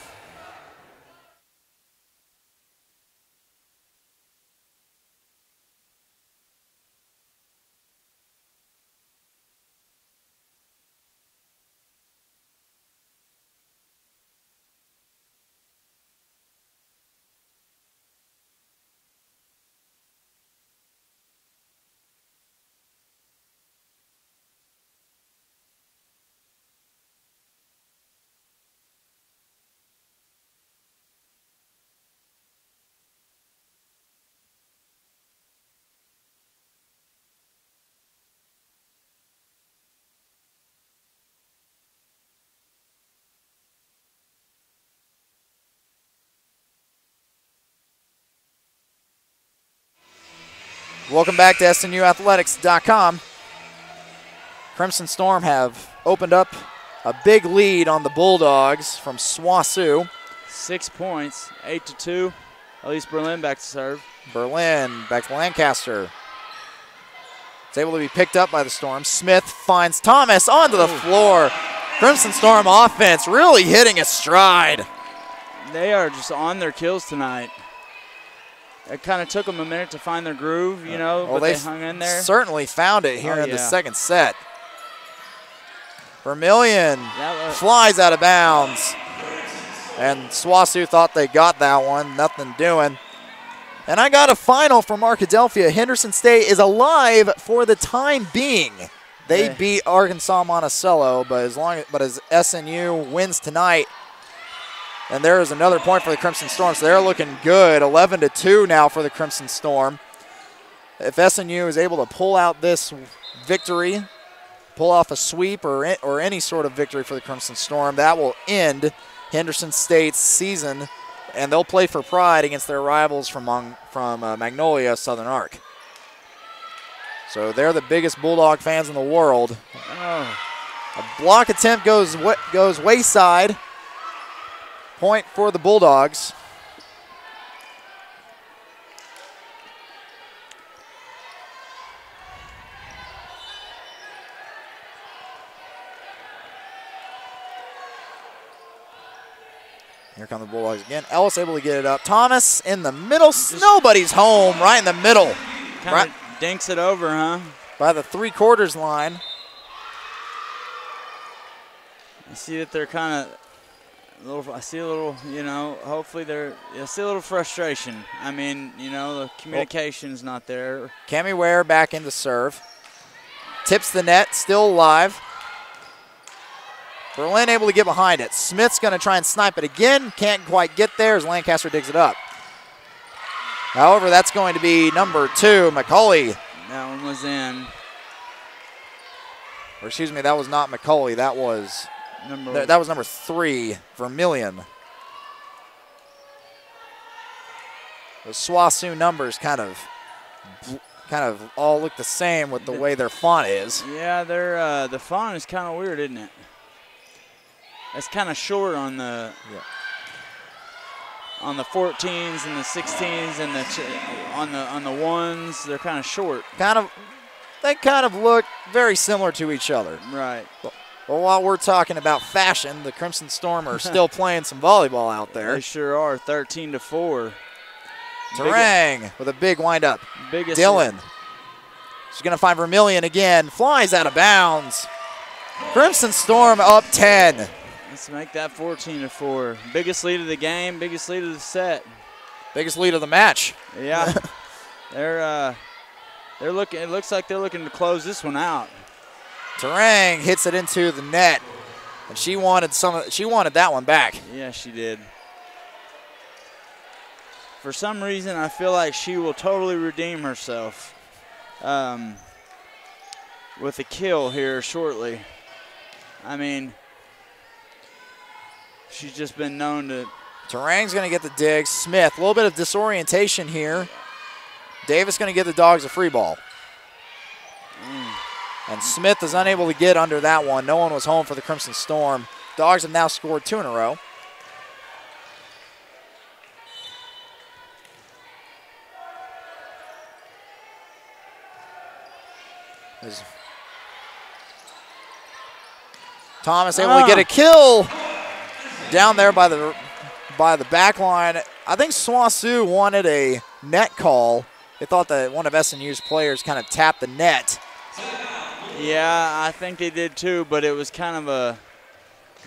Welcome back to SNUathletics.com. Crimson Storm have opened up a big lead on the Bulldogs from SWOSU. 6 points, 8-2. Elise Berlin back to serve. Berlin back to Lancaster. It's able to be picked up by the Storm. Smith finds Thomas onto the floor. Crimson Storm offense really hitting its stride. They are just on their kills tonight. It kind of took them a minute to find their groove, you know, but they hung in there. Certainly found it here in the second set. Vermillion flies out of bounds. And SWOSU thought they got that one. Nothing doing. And I got a final from Arkadelphia. Henderson State is alive for the time being. They beat Arkansas Monticello, but as SNU wins tonight, and there is another point for the Crimson Storm, so they're looking good. 11-2 now for the Crimson Storm. If SNU is able to pull out this victory, pull off a sweep or any sort of victory for the Crimson Storm, that will end Henderson State's season, and they'll play for pride against their rivals from Magnolia, Southern Arc. So they're the biggest Bulldog fans in the world. Oh. A block attempt goes wayside. Point for the Bulldogs. Here come the Bulldogs again. Ellis able to get it up. Thomas in the middle. Nobody's home. Right in the middle. Kind of dinks it over, huh? By the 3/4 line. I see that they're kind of I see a little, you know, hopefully I see a little frustration. I mean, you know, the communication's not there. Cami Ware back into serve. Tips the net, still alive. Berlin able to get behind it. Smith's going to try and snipe it again. Can't quite get there as Lancaster digs it up. However, that's going to be number 2, McCauley. That one was in. Or excuse me, that was not McCauley. That was number 3, Vermillion. The SWOSU numbers kind of all look the same with the way their font is. Yeah, the font is kind of weird, isn't it? It's kind of short on the on the 14s and the 16s and on the ones. They're kind of short. They kind of look very similar to each other. Right. Well, while we're talking about fashion, the Crimson Storm are still playing some volleyball out there. They sure are. 13-4. Terang with a big windup. Dylan. She's going to find Vermillion again. Flies out of bounds. Crimson Storm up 10. Let's make that 14-4. Biggest lead of the game, biggest lead of the set. Biggest lead of the match. Yeah. They're looking. It looks like they're looking to close this one out. Terang hits it into the net, and she wanted that one back. Yeah, she did. For some reason, I feel like she will totally redeem herself with a kill here shortly. I mean, she's just been known to. Terang's going to get the dig. Smith, a little bit of disorientation here. Davis going to give the Dogs a free ball. And Smith is unable to get under that one. No one was home for the Crimson Storm. Dogs have now scored 2 in a row. Thomas able to get a kill down there by the back line. I think SWASU wanted a net call. They thought that one of SNU's players kind of tapped the net. Yeah, I think they did too, but it was kind of a,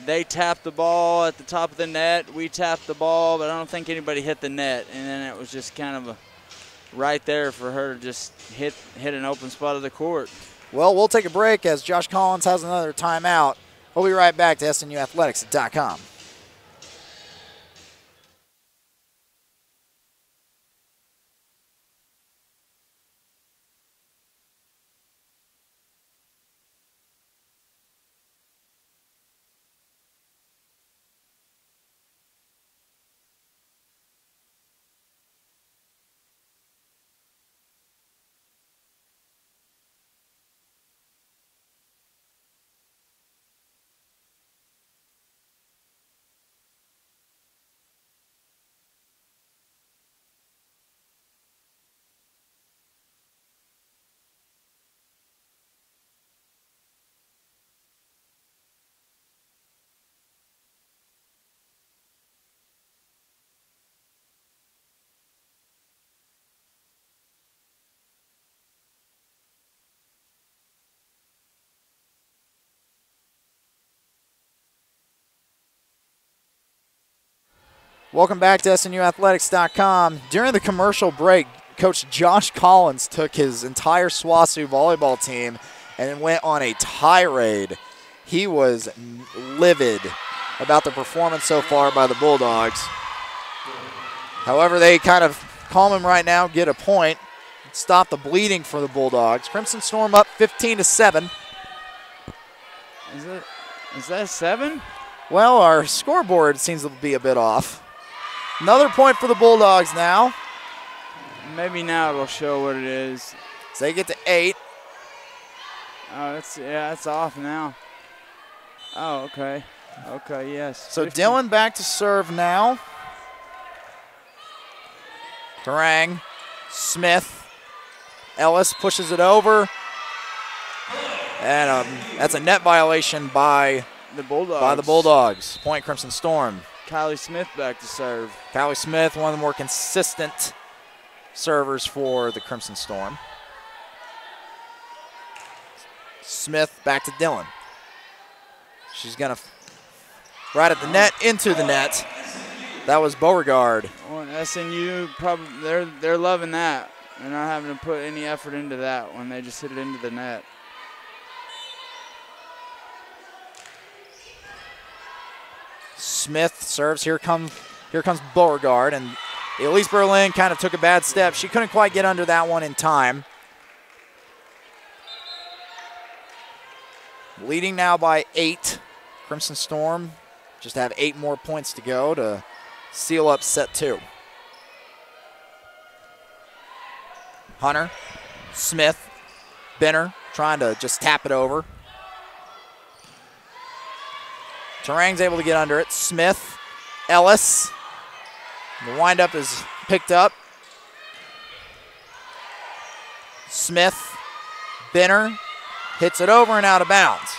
they tapped the ball at the top of the net, we tapped the ball, but I don't think anybody hit the net, and then it was just kind of a right there for her to just hit an open spot of the court. Well, we'll take a break as Josh Collins has another timeout. We'll be right back to SNUathletics.com. Welcome back to SNUathletics.com. During the commercial break, Coach Josh Collins took his entire SWASU volleyball team and went on a tirade. He was livid about the performance so far by the Bulldogs. However, they kind of calm him right now, get a point, stop the bleeding for the Bulldogs. Crimson Storm up 15-7. Is that 7? Well, our scoreboard seems to be a bit off. Another point for the Bulldogs now. Maybe now it'll show what it is. So they get to 8. Oh, that's off now. Oh, okay. Okay, yes. So 50. Dylan back to serve now. Durang, Smith, Ellis pushes it over. And that's a net violation by the Bulldogs. Point Crimson Storm. Kylie Smith back to serve. Kylie Smith, one of the more consistent servers for the Crimson Storm. Smith back to Dylan. She's going to right at the net, into the net. That was Beauregard. Well, SNU, probably they're loving that. They're not having to put any effort into that when they just hit it into the net. Smith serves. Here comes Beauregard, and Elise Berlin kind of took a bad step. She couldn't quite get under that one in time. Leading now by 8. Crimson Storm just have 8 more points to go to seal up set 2. Hunter, Smith, Benner trying to just tap it over. Tarang's able to get under it. Smith, Ellis. The windup is picked up. Smith, Benner hits it over and out of bounds.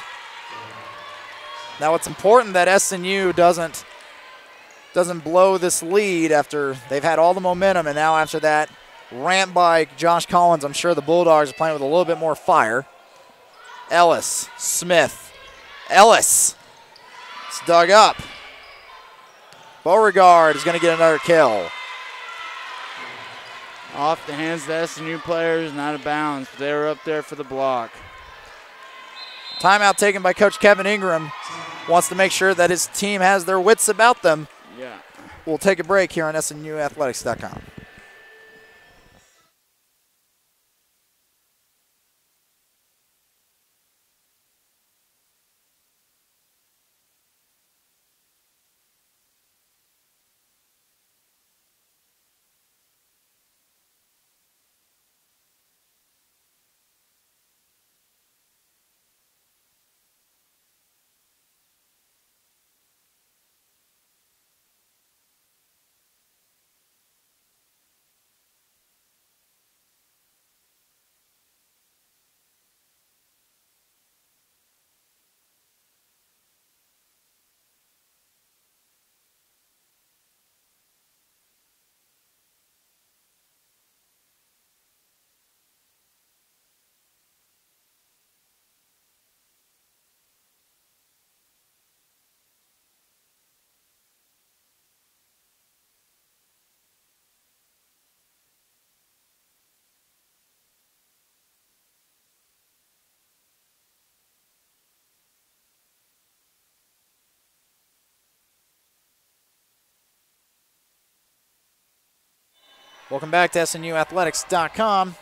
Now it's important that SNU doesn't blow this lead after they've had all the momentum, and now after that rant by Josh Collins, I'm sure the Bulldogs are playing with a little bit more fire. Ellis, Smith, Ellis. It's dug up. Beauregard is going to get another kill. Off the hands of the SNU players, not out of bounds, but they were up there for the block. Timeout taken by Coach Kevin Ingram. Wants to make sure that his team has their wits about them. Yeah. We'll take a break here on SNUathletics.com. Welcome back to SNUathletics.com.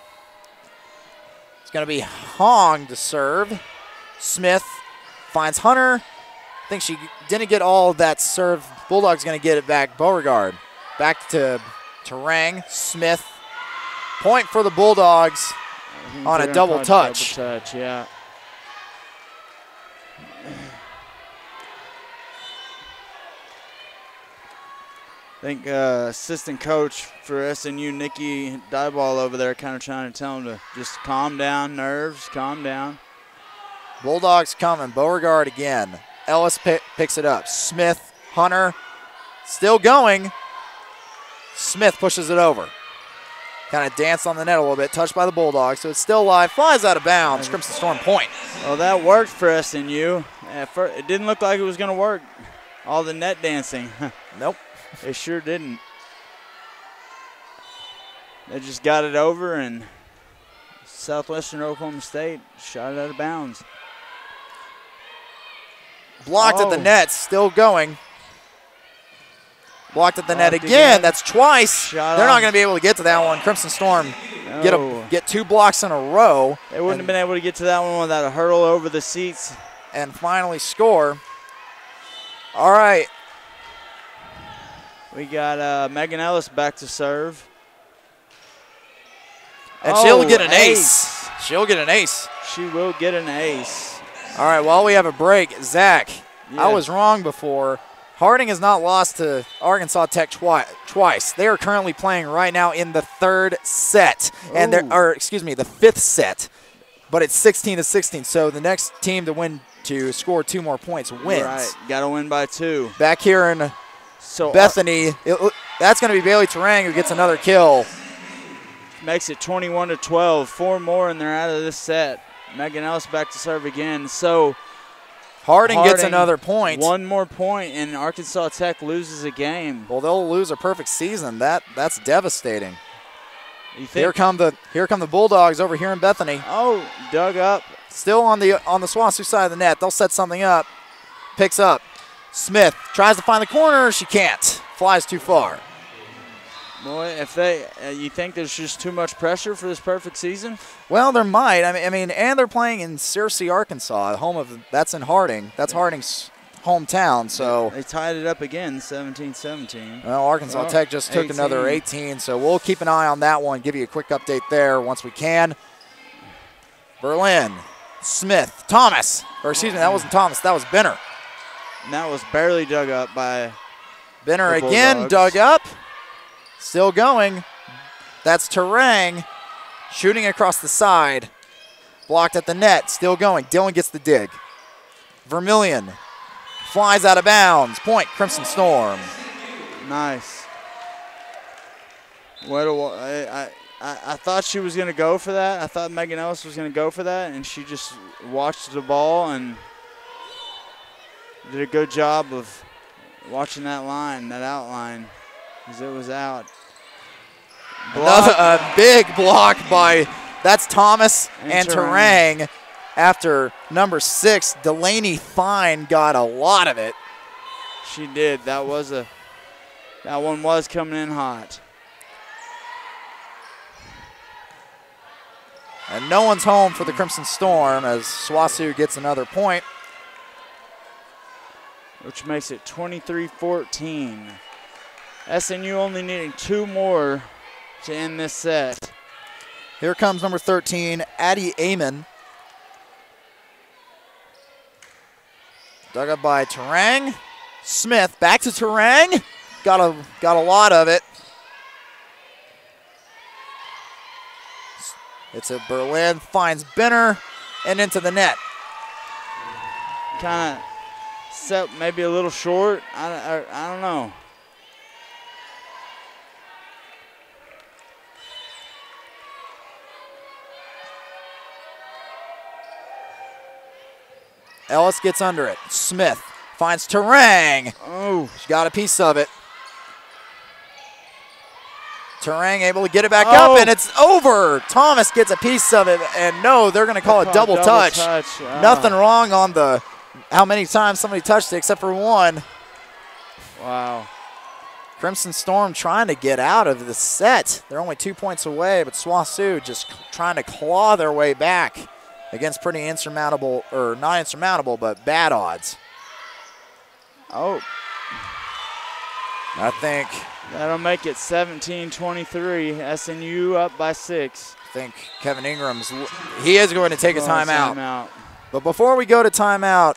It's going to be Hong to serve. Smith finds Hunter. I think she didn't get all of that serve. Bulldogs going to get it back. Beauregard back to Rang. Smith. Point for the Bulldogs on a double touch. Double touch, yeah. I think assistant coach for SNU, Nikki Dyball over there, kind of trying to tell him to just calm down, nerves, calm down. Bulldogs coming. Beauregard again. Ellis picks it up. Smith, Hunter, still going. Smith pushes it over. Kind of danced on the net a little bit, touched by the Bulldogs, so it's still live. Flies out of bounds. Crimson Storm point. Well, that worked for SNU. At first, it didn't look like it was going to work. All the net dancing. Nope. It sure didn't. They just got it over, and Southwestern Oklahoma State shot it out of bounds. Blocked at the net, still going. Blocked at the net again. That's twice. They're not going to be able to get to that one. Crimson Storm get 2 blocks in a row. They wouldn't have been able to get to that one without a hurdle over the seats. And finally score. All right. We got Megan Ellis back to serve. And she'll get an ace. She'll get an ace. She will get an ace. All right, while we have a break, Zach, I was wrong before. Harding has not lost to Arkansas Tech twice. They are currently playing right now in the 3rd set, and the 5th set. But it's 16-16, so the next team to score 2 more points wins. Right, got to win by 2. Back here in Bethany, that's going to be Bailey Terang who gets another kill. Makes it 21-12. 4 more, and they're out of this set. Megan Ellis back to serve again. So Harding gets another point. 1 more point, and Arkansas Tech loses a game. Well, they'll lose a perfect season. That's devastating. Here come the Bulldogs over here in Bethany. Oh, dug up. Still on the SWASU side of the net. They'll set something up. Picks up. Smith tries to find the corner. She can't. Flies too far. Boy, if you think there's just too much pressure for this perfect season? Well, there might. I mean, and they're playing in Searcy, Arkansas, that's in Harding. That's Harding's hometown. So they tied it up again, 17-17. Well, Arkansas Tech just took another 18, so we'll keep an eye on that one. Give you a quick update there once we can. Berlin, Smith, Thomas, or excuse me, that wasn't Thomas. That was Benner. And that was barely dug up by Benner again, dug up. Still going. That's Terang shooting across the side. Blocked at the net. Still going. Dillon gets the dig. Vermillion flies out of bounds. Point, Crimson Storm. Nice. I thought she was going to go for that. I thought Megan Ellis was going to go for that, and she just watched the ball and did a good job of watching that line, that outline. As it was out. A big block that's Thomas and Terang. After number 6, Delaney Fine got a lot of it. She did. That one was coming in hot. And no one's home for the Crimson Storm as SWASU gets another point. Which makes it 23-14. SNU only needing 2 more to end this set. Here comes number 13, Addie Amon. Dug up by Terang. Smith back to Terang. Got a lot of it. It's a Berlin, finds Benner, and into the net. Kind of set maybe a little short. I don't know. Ellis gets under it. Smith finds Terang. Oh. She got a piece of it. Terang able to get it back up, and it's over. Thomas gets a piece of it, and no, they're going to call it double touch. Nothing wrong on how many times somebody touched it except for one. Wow. Crimson Storm trying to get out of the set. They're only 2 points away, but SWOSU just trying to claw their way back against pretty insurmountable, or not insurmountable, but bad odds. Oh. I think that'll make it 17-23. SNU up by 6. I think Kevin Ingram's, he is going to take a timeout. But before we go to timeout,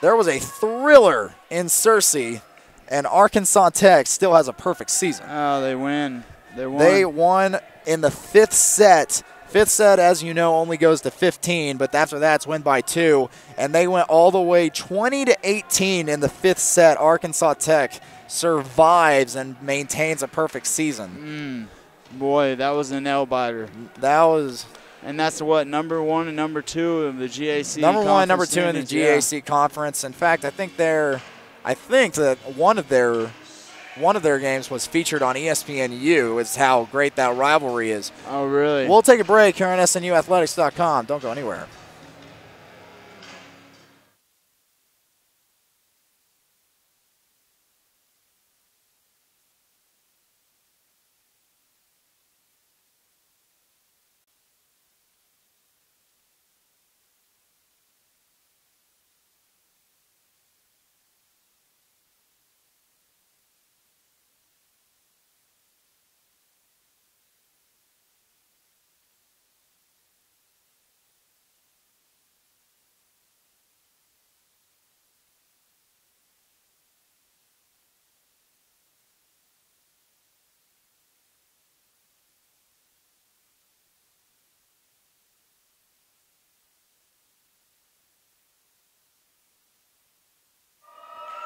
there was a thriller in Searcy, and Arkansas Tech still has a perfect season. Oh, they win. They won in the fifth set. Fifth set, as you know, only goes to 15, but after that, it's win by 2. And they went all the way 20-18 in the fifth set. Arkansas Tech survives and maintains a perfect season. Boy, that was a nail-biter. That was... And that's what, number 1 and number 2 of the GAC Number 1, number 2 in the GAC conference. In fact, I think that one of their games was featured on ESPNU. It's how great that rivalry is. Oh, really? We'll take a break here on SNUathletics.com. Don't go anywhere.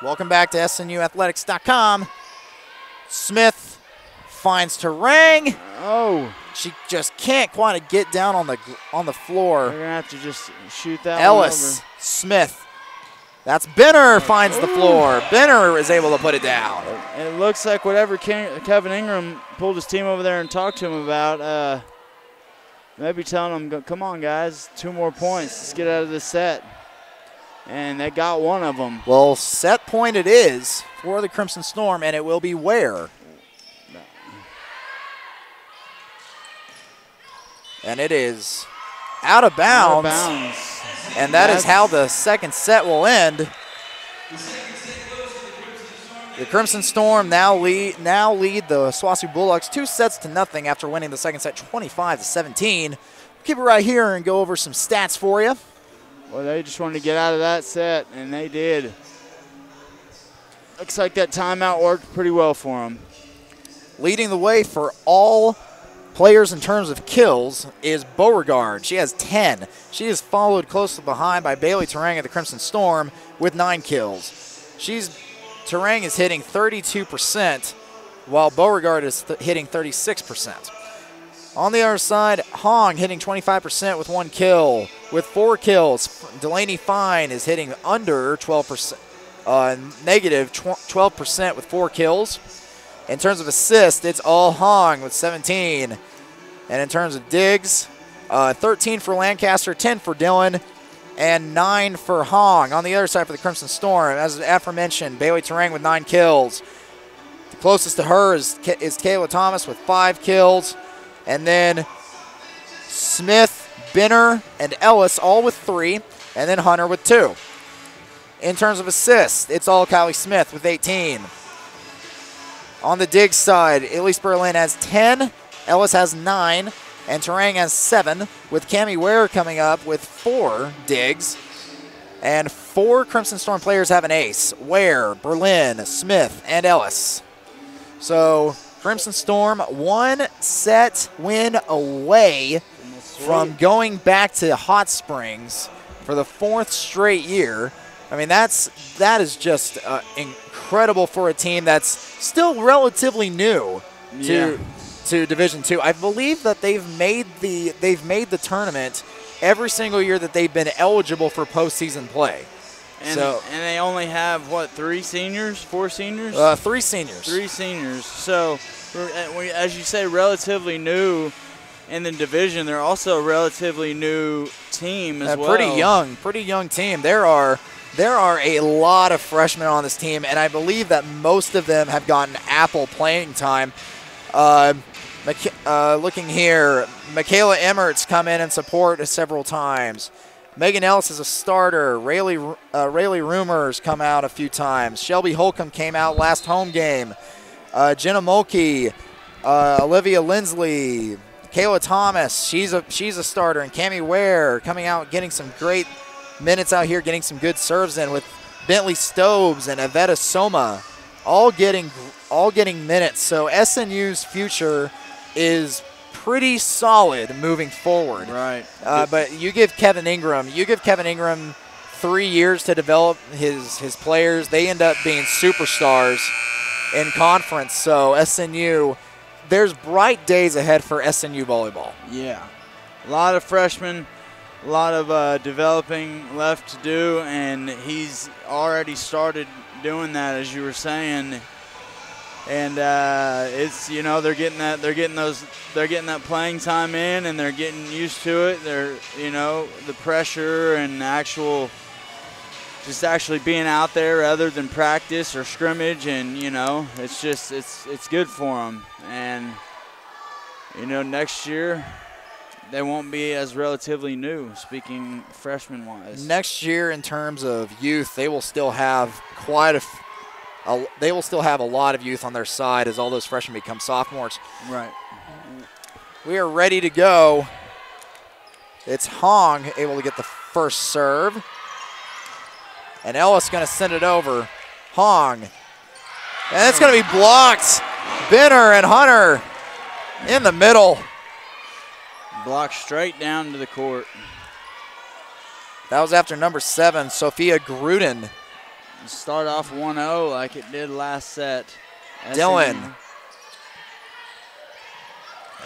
Welcome back to SNUathletics.com. Smith finds Terang. Oh. She just can't quite get down on the floor. They're going to have to just shoot that Ellis, one over. Smith. That's Benner finds the floor. Benner is able to put it down. It looks like whatever Kevin Ingram pulled his team over there and talked to him about, maybe telling them, come on, guys, 2 more points. Let's get out of this set. And they got one of them. Well, set point it is for the Crimson Storm, and it will be where? And it is out of bounds. And that is how the second set will end. The Crimson Storm now lead the SWOSU Bulldogs 2-0 after winning the second set 25-17. Keep it right here and go over some stats for you. Well, they just wanted to get out of that set, and they did. Looks like that timeout worked pretty well for them. Leading the way for all players in terms of kills is Beauregard. She has 10. She is followed closely behind by Bailey Terang of the Crimson Storm with 9 kills. Terang is hitting 32%, while Beauregard is hitting 36%. On the other side, Hong hitting 25% with 1 kill. With 4 kills, Delaney Fine is hitting under 12%, negative 12% with 4 kills. In terms of assists, it's all Hong with 17. And in terms of digs, 13 for Lancaster, 10 for Dillon, and 9 for Hong. On the other side for the Crimson Storm, as aforementioned, Bailey Terang with 9 kills. The closest to her is Kayla Thomas with 5 kills. And then Smith, Benner, and Ellis all with 3, and then Hunter with 2. In terms of assists, it's all Kylie Smith with 18. On the dig side, Elise Berlin has 10, Ellis has 9, and Terang has 7, with Cammie Ware coming up with 4 digs. And 4 Crimson Storm players have an ace: Ware, Berlin, Smith, and Ellis. So Crimson Storm 1 set win away from going back to Hot Springs for the 4th straight year. I mean, that is just incredible for a team that's still relatively new to Division II. I believe that they've made the tournament every single year that they've been eligible for postseason play. And they only have, what, 3 seniors, 4 seniors? 3 seniors. 3 seniors. So, as you say, relatively new in the division. They're also a relatively new team as well. Pretty young team. There are There are a lot of freshmen on this team, and I believe that most of them have gotten ample playing time. Looking here, Michaela Emmert's come in and support several times. Megan Ellis is a starter. Rayleigh Rumors come out a few times. Shelby Holcomb came out last home game. Jenna Mulkey, Olivia Lindsley, Kayla Thomas, she's a starter, and Cammie Ware coming out getting some great minutes out here, getting some good serves in with Bentley Stobes and Avetta Soma, all getting minutes. So SNU's future is pretty solid moving forward. Right. But you give Kevin Ingram 3 years to develop his players. They end up being superstars in conference. So SNU, there's bright days ahead for SNU volleyball. Yeah. A lot of freshmen, a lot of developing left to do, and he's already started doing that, as you were saying. And it's, you know, they're getting that playing time in, and they're getting used to it. They're, you know, the pressure and just actually being out there rather than practice or scrimmage, and you know, it's just it's good for them. And you know, next year they won't be as relatively new, speaking freshman wise. Next year, in terms of youth, they will still have they will still have a lot of youth on their side as all those freshmen become sophomores. Right. We are ready to go. It's Hong able to get the first serve. And Ellis going to send it over. Hong. And it's going to be blocked. Benner and Hunter in the middle. Blocked straight down to the court. That was after number 7, Sophia Gruden. Start off 1-0 like it did last set. Dillon.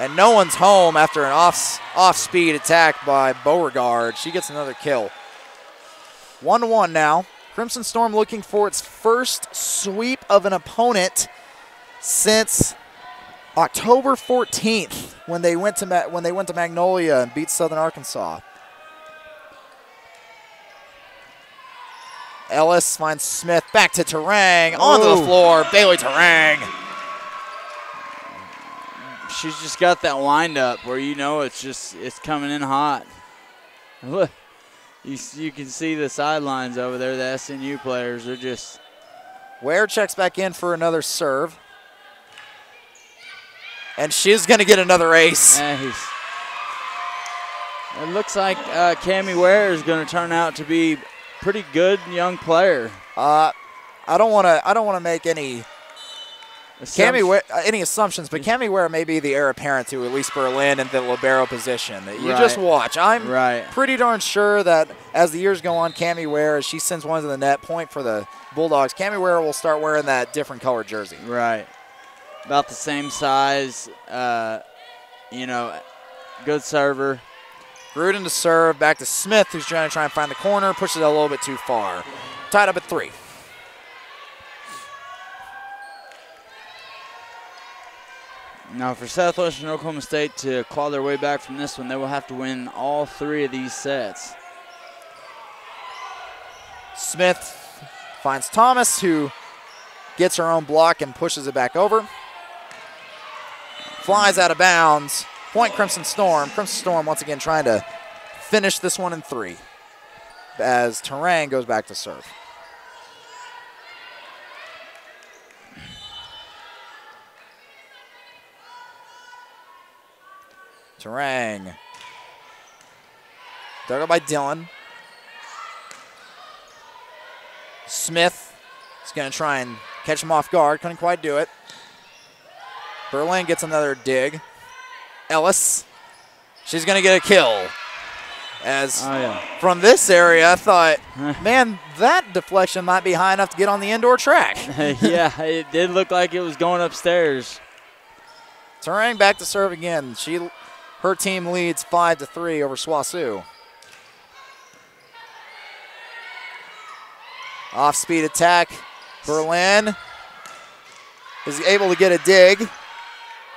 And no one's home after an off-speed attack by Beauregard. She gets another kill. 1-1 now. Crimson Storm looking for its first sweep of an opponent since October 14th when they went to Magnolia and beat Southern Arkansas. Ellis finds Smith, back to Terang, onto the floor. Bailey Terang. She's just got that wind up where you know it's coming in hot. Look, you can see the sidelines over there. The SNU players are just. Ware checks back in for another serve. And she's going to get another ace. Nice. It looks like Cammie Ware is going to turn out to be pretty good young player. I don't want to make any assumptions, but Cammie Ware may be the heir apparent to Elise Berlin in the libero position. You just watch. I'm pretty darn sure that as the years go on, Cammie Ware, as she sends one to the net point for the Bulldogs, Cammie Ware will start wearing that different colored jersey. Right. About the same size, you know, good server. Gruden to serve, back to Smith, who's trying to find the corner, pushes it a little bit too far. Tied up at 3. Now for Southwestern Oklahoma State to claw their way back from this one, they will have to win all 3 of these sets. Smith finds Thomas, who gets her own block and pushes it back over. Flies out of bounds. Point Crimson Storm. Crimson Storm once again trying to finish this one in 3 as Terang goes back to serve. Terang. Dug up by Dillon. Smith is going to try and catch him off guard. Couldn't quite do it. Berlin gets another dig. Ellis. She's going to get a kill. As from this area, I thought, man, that deflection might be high enough to get on the indoor track. Yeah, it did look like it was going upstairs. Terang back to serve again. Her team leads 5-3 over SWOSU. Off-speed attack. Berlin is able to get a dig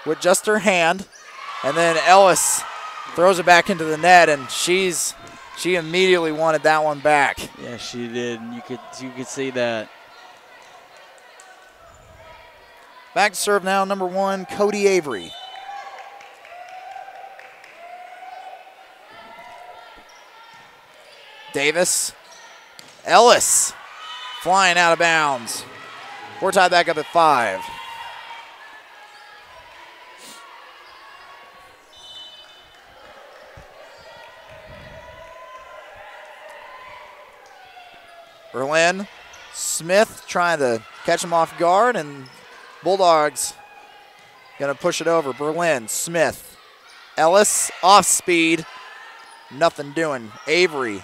with just her hand. And then Ellis throws it back into the net, and she's She immediately wanted that one back. Yeah, she did. You could see that. Back to serve now, number 1, Cody Avery. Davis. Ellis flying out of bounds. We're tied back up at 5. Berlin. Smith trying to catch him off guard, and Bulldogs going to push it over. Berlin, Smith, Ellis off speed. Nothing doing. Avery.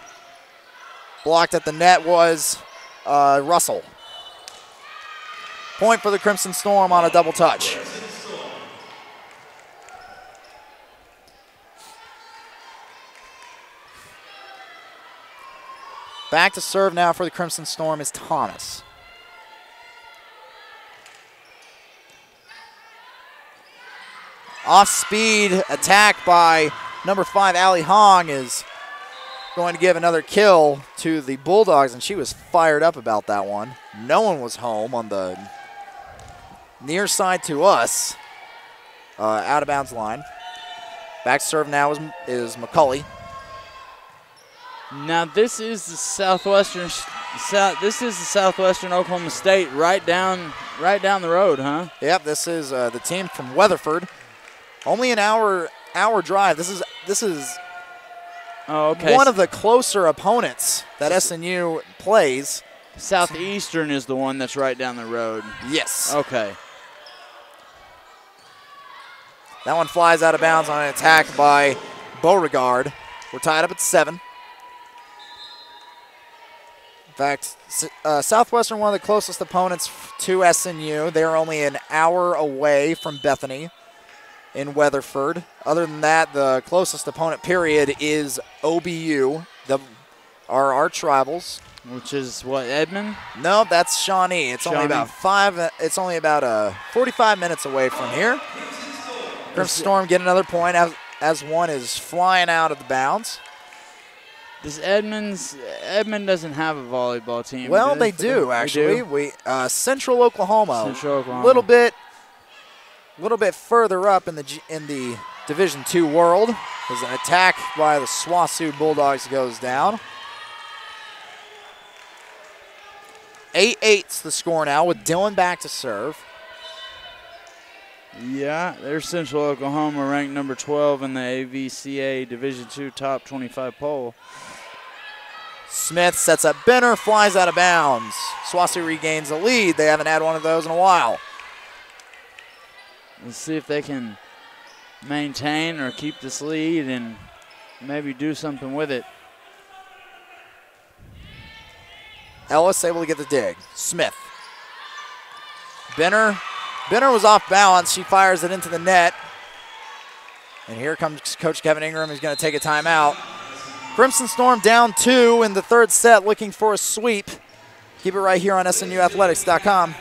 Blocked at the net was Russell. Point for the Crimson Storm on a double touch. Back to serve now for the Crimson Storm is Thomas. Off-speed attack by number 5, Allie Hong, is going to give another kill to the Bulldogs, and she was fired up about that one. No one was home on the near side to us, out of bounds line. Back to serve now is McCulley. Now this is the Southwestern Oklahoma State, right down the road, huh? Yep, this is the team from Weatherford. Only an hour drive. This is one of the closer opponents that SNU plays. Southeastern is the one that's right down the road. Yes. Okay. That one flies out of bounds on an attack by Beauregard. We're tied up at 7. In fact, Southwestern, one of the closest opponents to SNU. They're only an hour away from Bethany in Weatherford. Other than that, the closest opponent, period, is OBU, our arch rivals. Which is what, Edmond? No, that's Shawnee. It's only about 45 minutes away from here. Crimson Storm get another point as one is flying out of the bounds. Does Edmond doesn't have a volleyball team? Well, they do actually. They do? Central Oklahoma. Central Oklahoma. Little bit further up in the Division II world. There's an attack by the SWASU Bulldogs goes down. 8-8's the score now with Dylan back to serve. Yeah, they're Central Oklahoma, ranked number 12 in the AVCA Division II Top 25 poll. Smith sets up Benner, flies out of bounds. SWASU regains the lead. They haven't had one of those in a while. Let's see if they can maintain or keep this lead and maybe do something with it. Ellis able to get the dig. Smith. Benner was off balance. She fires it into the net. And here comes Coach Kevin Ingram. He's going to take a timeout. Crimson Storm down 2 in the third set, looking for a sweep. Keep it right here on SNUathletics.com.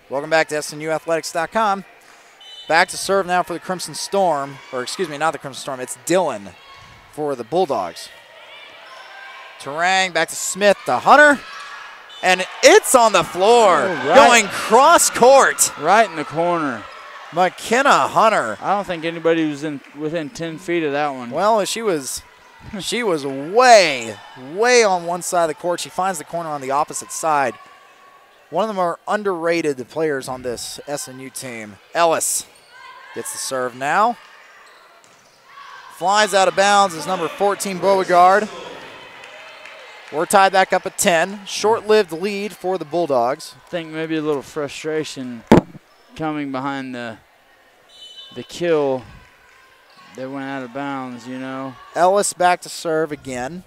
Welcome back to SNUathletics.com. Back to serve now for the Crimson Storm, or excuse me, not the Crimson Storm, it's Dillon for the Bulldogs. Terang back to Smith to Hunter. And it's on the floor, going cross court. Right in the corner. McKenna Hunter. I don't think anybody was within 10 feet of that one. Well, she was way on one side of the court. She finds the corner on the opposite side. One of the more underrated players on this SNU team. Ellis gets the serve now. Flies out of bounds is number 14, Beauregard. We're tied back up at 10. Short-lived lead for the Bulldogs. I think maybe a little frustration coming behind the kill. They went out of bounds, you know. Ellis back to serve again.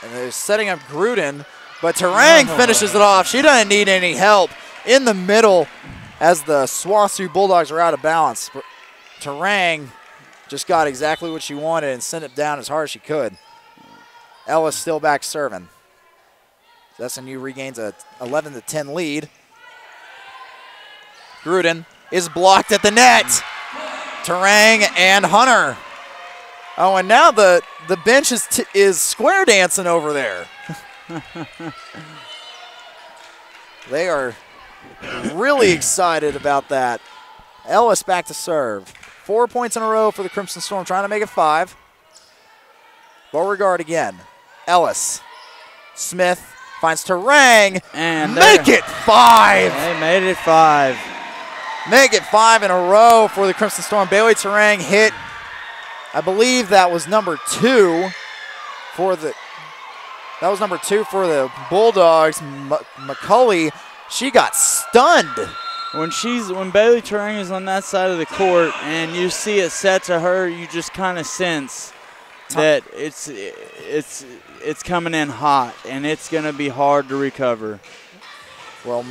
And they're setting up Gruden, but Terang finishes it off. She doesn't need any help in the middle as the SWOSU Bulldogs are out of balance. Terang just got exactly what she wanted and sent it down as hard as she could. Ellis still back serving. SNU regains a 11-10 lead. Gruden is blocked at the net. Terang and Hunter. Oh, and now the bench is square dancing over there. They are really excited about that. Ellis back to serve. 4 points in a row for the Crimson Storm, trying to make it 5. Beauregard again. Ellis. Smith finds Terang. And make it 5. They made it 5. Make it 5 in a row for the Crimson Storm. Bailey Terang hit, I believe that was number 2 for the Bulldogs. McCulley, she got stunned. When Bailey Terang is on that side of the court and you see it set to her, you just kind of sense that it's coming in hot and it's going to be hard to recover. Well,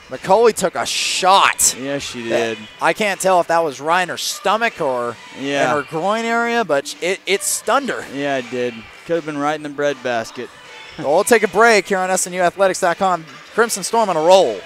McCulley took a shot. Yes, she did. I can't tell if that was right in her stomach or in her groin area, but it stunned her. Yeah, it did. Could have been right in the breadbasket. Well, we'll take a break here on SNUathletics.com. Crimson Storm on a roll.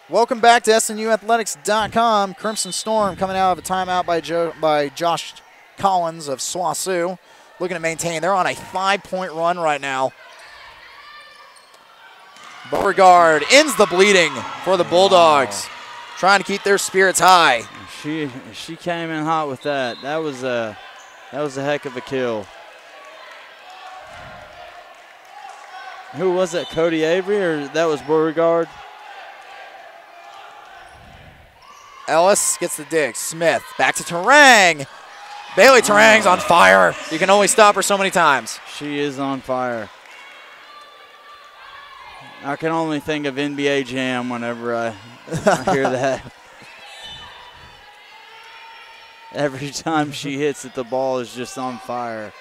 Welcome back to SNUathletics.com. Crimson Storm coming out of a timeout by Josh Collins of SWOSU. Looking to maintain. They're on a 5-point run right now. Beauregard ends the bleeding for the Bulldogs. Trying to keep their spirits high. She came in hot with that. That was a heck of a kill. Who was that? Cody Avery, or that was Beauregard? Ellis gets the dig. Smith back to Terang. Bailey Terang's on fire. You can only stop her so many times. She is on fire. I can only think of NBA Jam whenever I hear that. Every time she hits it, the ball is just on fire.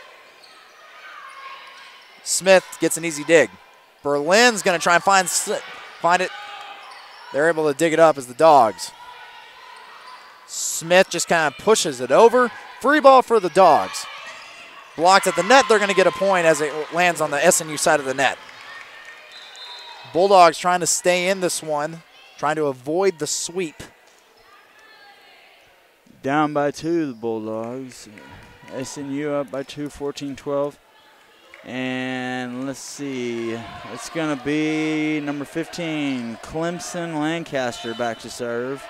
Smith gets an easy dig. Berlin's going to try and find it. They're able to dig it up as the Dogs. Smith just kind of pushes it over. Free ball for the Dogs. Blocked at the net. They're going to get a point as it lands on the SNU side of the net. Bulldogs trying to stay in this one, trying to avoid the sweep. Down by 2, the Bulldogs. SNU up by 2, 14-12. And let's see. It's going to be number 15, Clemson Lancaster back to serve.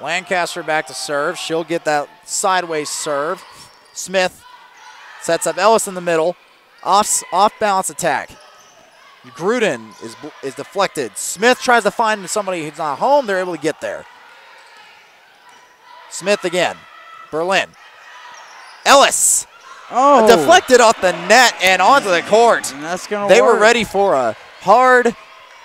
Lancaster back to serve. She'll get that sideways serve. Smith sets up Ellis in the middle. Off balance attack. Gruden is deflected. Smith tries to find somebody who's not home. They're able to get there. Smith again. Berlin. Ellis. Oh. Deflected off the net and onto the court. And that's gonna They work. were ready for a hard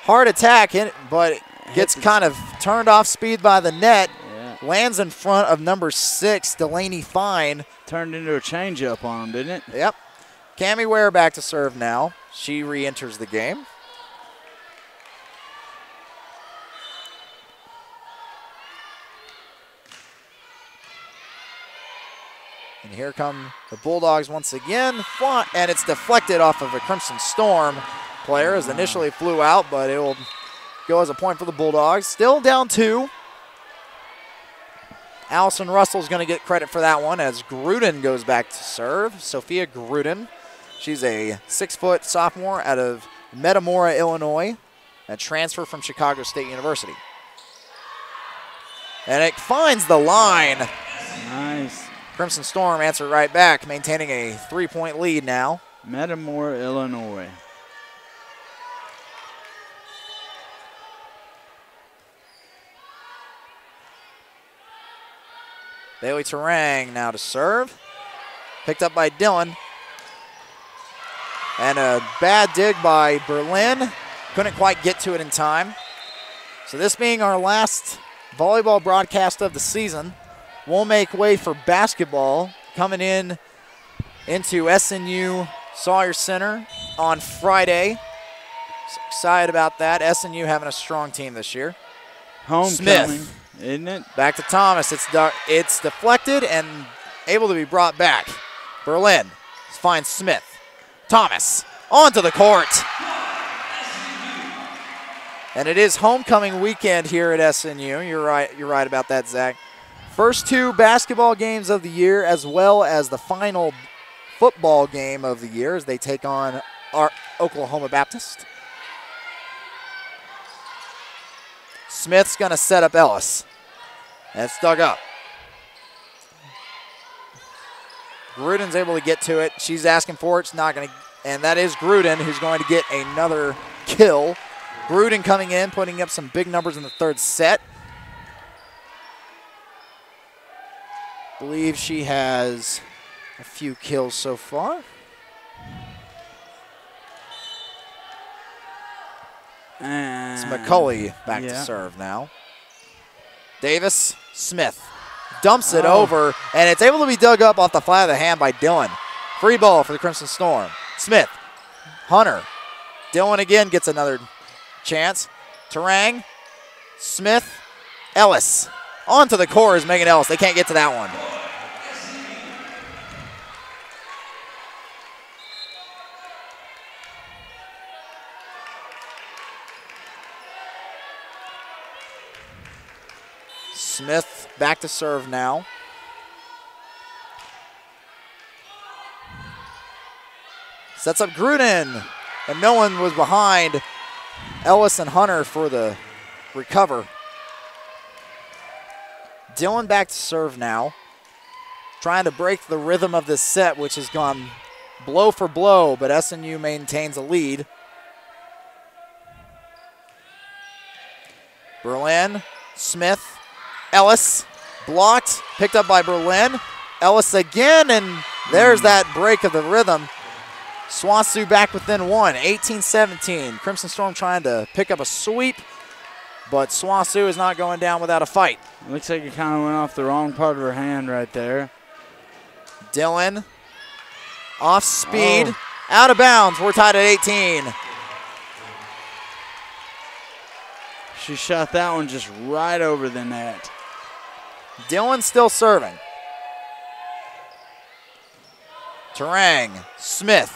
attack, but gets kind of turned off speed by the net. Yeah. Lands in front of number 6, Delaney Fine. Turned into a changeup on him, didn't it? Yep. Cammie Ware back to serve now. She re-enters the game. And here come the Bulldogs once again. And it's deflected off of a Crimson Storm player as initially flew out, but it will go as a point for the Bulldogs. Still down 2. Allison Russell's going to get credit for that one as Gruden goes back to serve. Sophia Gruden. She's a 6-foot sophomore out of Metamora, Illinois, a transfer from Chicago State University. And it finds the line. Nice. Crimson Storm answer right back, maintaining a 3-point lead now. Metamora, Illinois. Bailey Terang now to serve. Picked up by Dillon. And a bad dig by Berlin. Couldn't quite get to it in time. So this being our last volleyball broadcast of the season, we'll make way for basketball coming into SNU Sawyer Center on Friday. So excited about that. SNU having a strong team this year. Homecoming, Smith. isn't it? Back to Thomas. It's deflected and able to be brought back. Berlin finds Smith. Thomas onto the court. And it is homecoming weekend here at SNU. You're right about that, Zach. First 2 basketball games of the year, as well as the final football game of the year as they take on our Oklahoma Baptist. Smith's going to set up Ellis. And it's dug up. Gruden's able to get to it. She's asking for it. It's not going to. And that is Gruden who's going to get another kill. Gruden coming in, putting up some big numbers in the 3rd set. Believe she has a few kills so far. It's McCulley back to serve now. Davis, Smith dumps it over, and it's able to be dug up off the flat of the hand by Dillon. Free ball for the Crimson Storm. Smith, Hunter. Dillon again gets another chance. Terang, Smith, Ellis. Onto the core is Megan Ellis. They can't get to that one. Smith back to serve now. Sets up Gruden, and no one was behind Ellis and Hunter for the recover. Dillon back to serve now. Trying to break the rhythm of this set, which has gone blow for blow, but SNU maintains a lead. Berlin, Smith, Ellis, blocked, picked up by Berlin. Ellis again, and there's that break of the rhythm. Swansea back within 1, 18-17. Crimson Storm trying to pick up a sweep, but Swansea is not going down without a fight. Looks like it kind of went off the wrong part of her hand right there. Dillon, off speed, out of bounds. We're tied at 18. She shot that one just right over the net. Dillon still serving. Terang, Smith.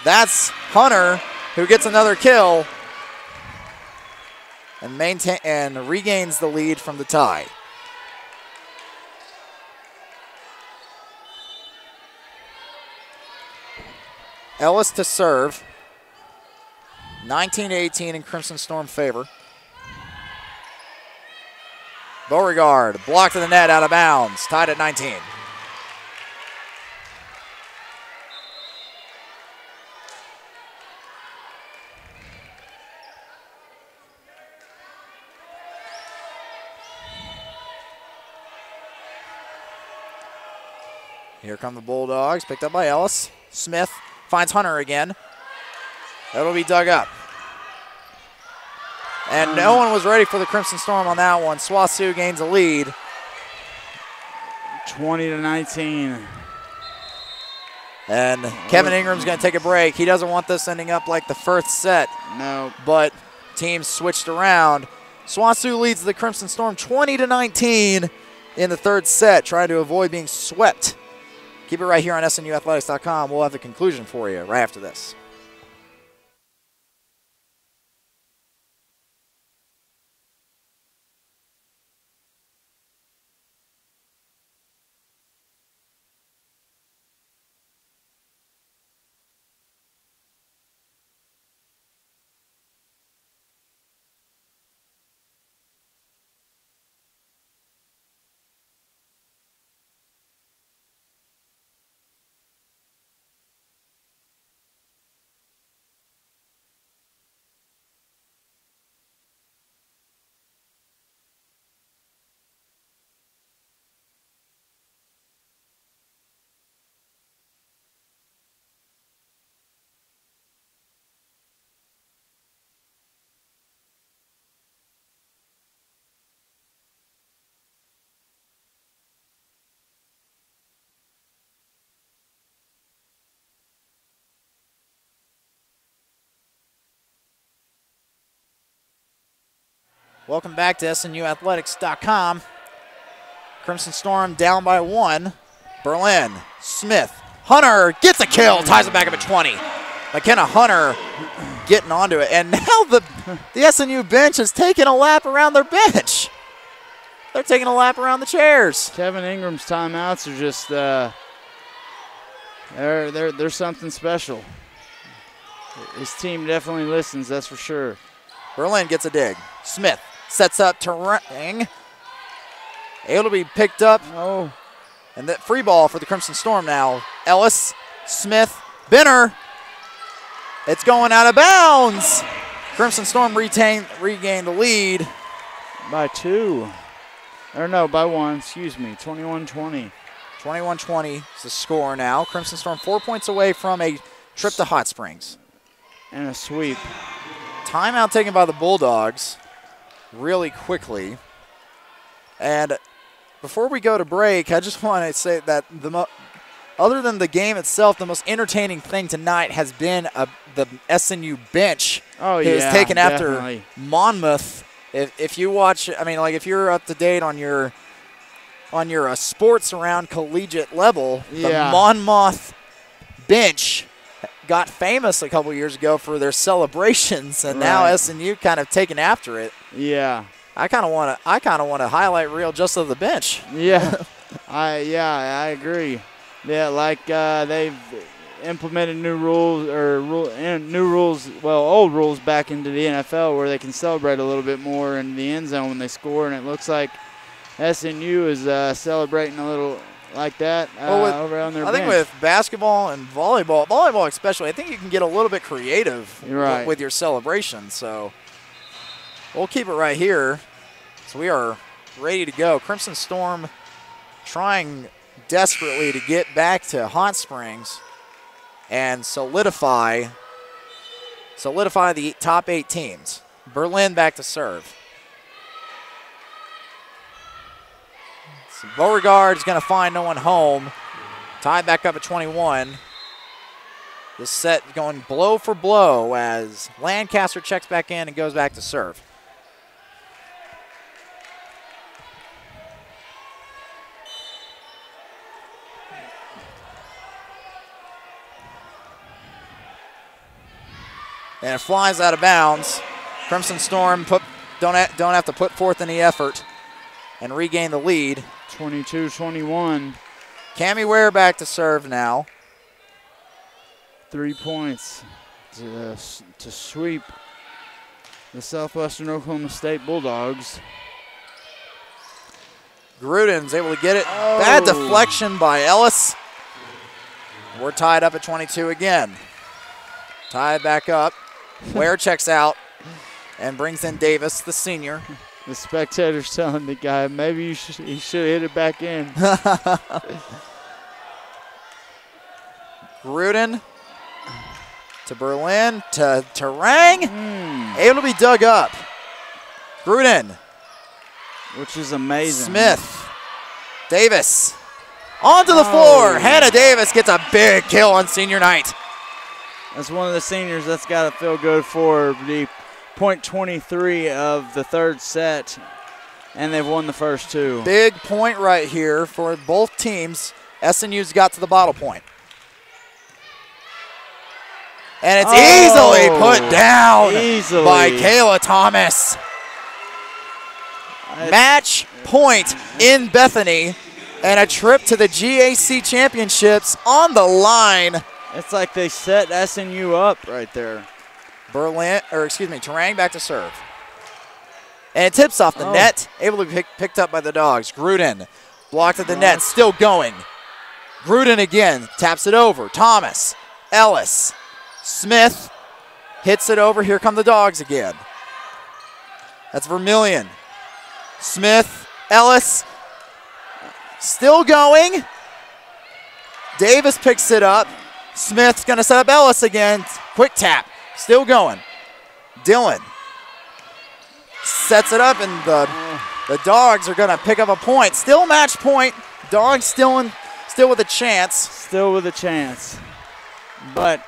That's Hunter who gets another kill and regains the lead from the tie. Ellis to serve. 19-18 in Crimson Storm favor. Beauregard blocked to the net, out of bounds. Tied at 19. Here come the Bulldogs, picked up by Ellis. Smith finds Hunter again. That'll be dug up. And no one was ready for the Crimson Storm on that one. SWASU gains a lead. 20-19. And Kevin Ingram's going to take a break. He doesn't want this ending up like the first set. No. But teams switched around. SWASU leads the Crimson Storm 20-19 in the third set, trying to avoid being swept. Keep it right here on SNUathletics.com. We'll have the conclusion for you right after this. Welcome back to SNUathletics.com. Crimson Storm down by 1. Berlin, Smith, Hunter gets a kill, ties it back up at 20. McKenna Hunter getting onto it. And now the SNU bench is taking a lap around their bench. They're taking a lap around the chairs. Kevin Ingram's timeouts are just they're something special. His team definitely listens, that's for sure. Berlin gets a dig. Smith sets up to ring. Able to be picked up. Oh. And that free ball for the Crimson Storm now. Ellis, Smith, Benner. It's going out of bounds. Crimson Storm regained the lead. By 2. Or no, by 1, excuse me, 21-20. 21-20 is the score now. Crimson Storm 4 points away from a trip to Hot Springs. And a sweep. Timeout taken by the Bulldogs really quickly. And before we go to break, I just want to say that other than the game itself, the most entertaining thing tonight has been the SNU bench. Oh, yeah, is taken definitely. After Monmouth. If you watch, I mean, like if you're up to date on your sports around collegiate level, the Monmouth bench got famous a couple years ago for their celebrations, and now SNU kind of taken after it. Yeah. I kind of want to highlight reel just of the bench. Yeah. I agree. Yeah, like they've implemented new rules old rules back into the NFL where they can celebrate a little bit more in the end zone when they score, and it looks like SNU is celebrating a little like that over on their bench. I think with basketball and volleyball especially, I think you can get a little bit creative with your celebration. So we'll keep it right here. So we are ready to go. Crimson Storm trying desperately to get back to Hot Springs and solidify the top 8 teams. Berlin back to serve. So Beauregard is going to find no one home. Tied back up at 21. This set going blow for blow as Lancaster checks back in and goes back to serve. And it flies out of bounds. Crimson Storm don't have to put forth any effort and regain the lead. 22-21. Cammie Ware back to serve now. 3 points to sweep the Southwestern Oklahoma State Bulldogs. Gruden's able to get it. Oh. Bad deflection by Ellis. We're tied up at 22 again. Tied back up. Ware checks out and brings in Davis, the senior. The spectator's telling the guy maybe he should hit it back in. Gruden to Berlin to Terang. Able to be dug up. Gruden. Which is amazing. Smith. Davis. Onto the floor. Hannah Davis gets a big kill on senior night. That's one of the seniors that's got to feel good for the point 23 of the third set, and they've won the first two. Big point right here for both teams. SNU's got to the bottle point. And it's easily put down by Kayla Thomas. Match point in Bethany, and a trip to the GAC Championships on the line. It's like they set SNU up right there. Terang back to serve. And it tips off the net, able to be picked up by the Dogs. Gruden blocked at the net, still going. Gruden again, taps it over. Thomas, Ellis, Smith hits it over. Here come the Dogs again. That's Vermillion. Smith, Ellis, still going. Davis picks it up. Smith's going to set up Ellis again. Quick tap, still going. Dillon sets it up, and the Dogs are going to pick up a point. Still match point. Dogs still with a chance. Still with a chance. But,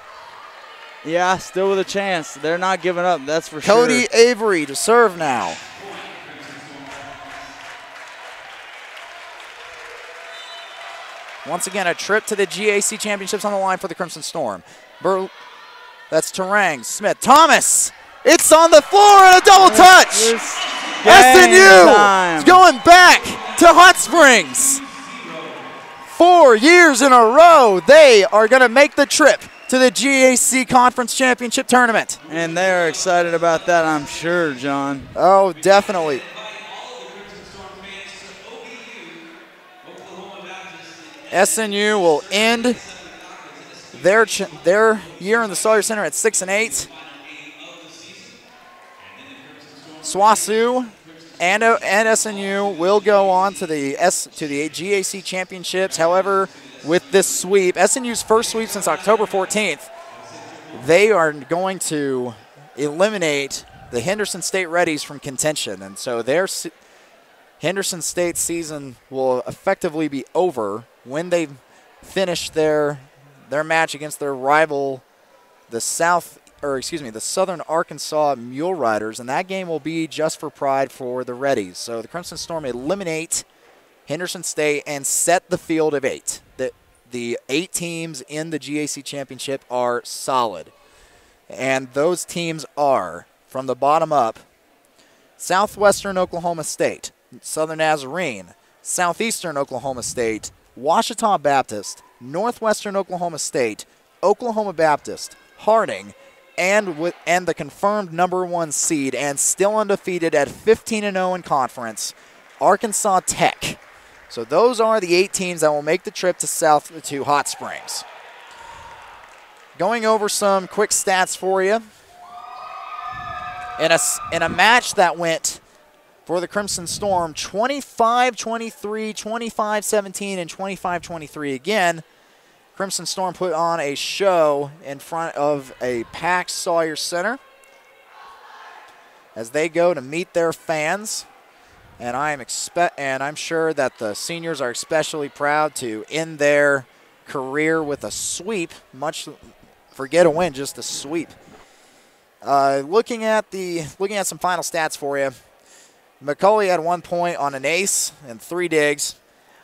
yeah, still with a chance. They're not giving up, that's for sure. Cody Avery to serve now. Once again, a trip to the GAC Championships on the line for the Crimson Storm. That's Terang, Smith, Thomas. It's on the floor and a double touch. SNU is going back to Hot Springs. 4 years in a row, they are going to make the trip to the GAC Conference Championship Tournament. And they are excited about that, I'm sure, John. Oh, definitely. SNU will end their year in the Sawyer Center at 6-8. SWASU and SNU will go on to the GAC Championships. However, with this sweep, SNU's first sweep since October 14th, they are going to eliminate the Henderson State Reddies from contention, and so their Henderson State season will effectively be over when they finish their match against their rival, the Southern Arkansas Mule Riders, and that game will be just for pride for the Reddies. So the Crimson Storm eliminate Henderson State and set the field of 8. The 8 teams in the GAC Championship are solid, and those teams are, from the bottom up, Southwestern Oklahoma State, Southern Nazarene, Southeastern Oklahoma State, Ouachita Baptist, Northwestern Oklahoma State, Oklahoma Baptist, Harding, and the confirmed #1 seed and still undefeated at 15-0 in conference, Arkansas Tech. So those are the 8 teams that will make the trip to Hot Springs. Going over some quick stats for you. In a match that went for the Crimson Storm 25-23, 25-17, and 25-23 again, Crimson Storm put on a show in front of a packed Sawyer Center as they go to meet their fans. And I'm sure that the seniors are especially proud to end their career with a sweep. Forget a win, just a sweep. Looking at some final stats for you. McCauley had 1 point on an ace and 3 digs.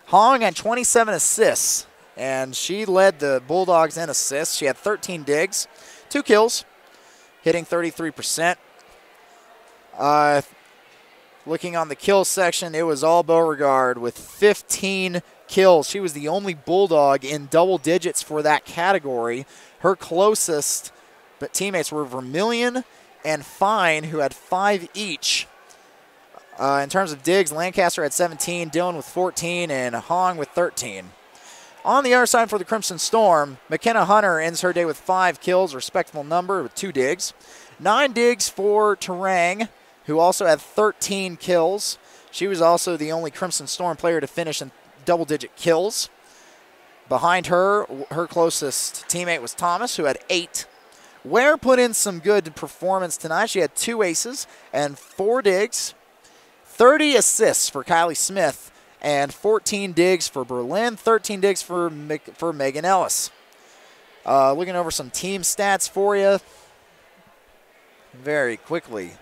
Hong had 27 assists, and she led the Bulldogs in assists. She had 13 digs, 2 kills, hitting 33%. Looking on the kill section, it was all Beauregard with 15 kills. She was the only Bulldog in double digits for that category. Her closest teammates were Vermillion and Fine, who had 5 each. In terms of digs, Lancaster had 17, Dillon with 14, and Hong with 13. On the other side for the Crimson Storm, McKenna Hunter ends her day with 5 kills, a respectable number with 2 digs. 9 digs for Terang, who also had 13 kills. She was also the only Crimson Storm player to finish in double-digit kills. Behind her, her closest teammate was Thomas, who had 8. Ware put in some good performance tonight. She had 2 aces and 4 digs, 30 assists for Kylie Smith, and 14 digs for Berlin, 13 digs for Megan Ellis. Looking over some team stats for you very quickly.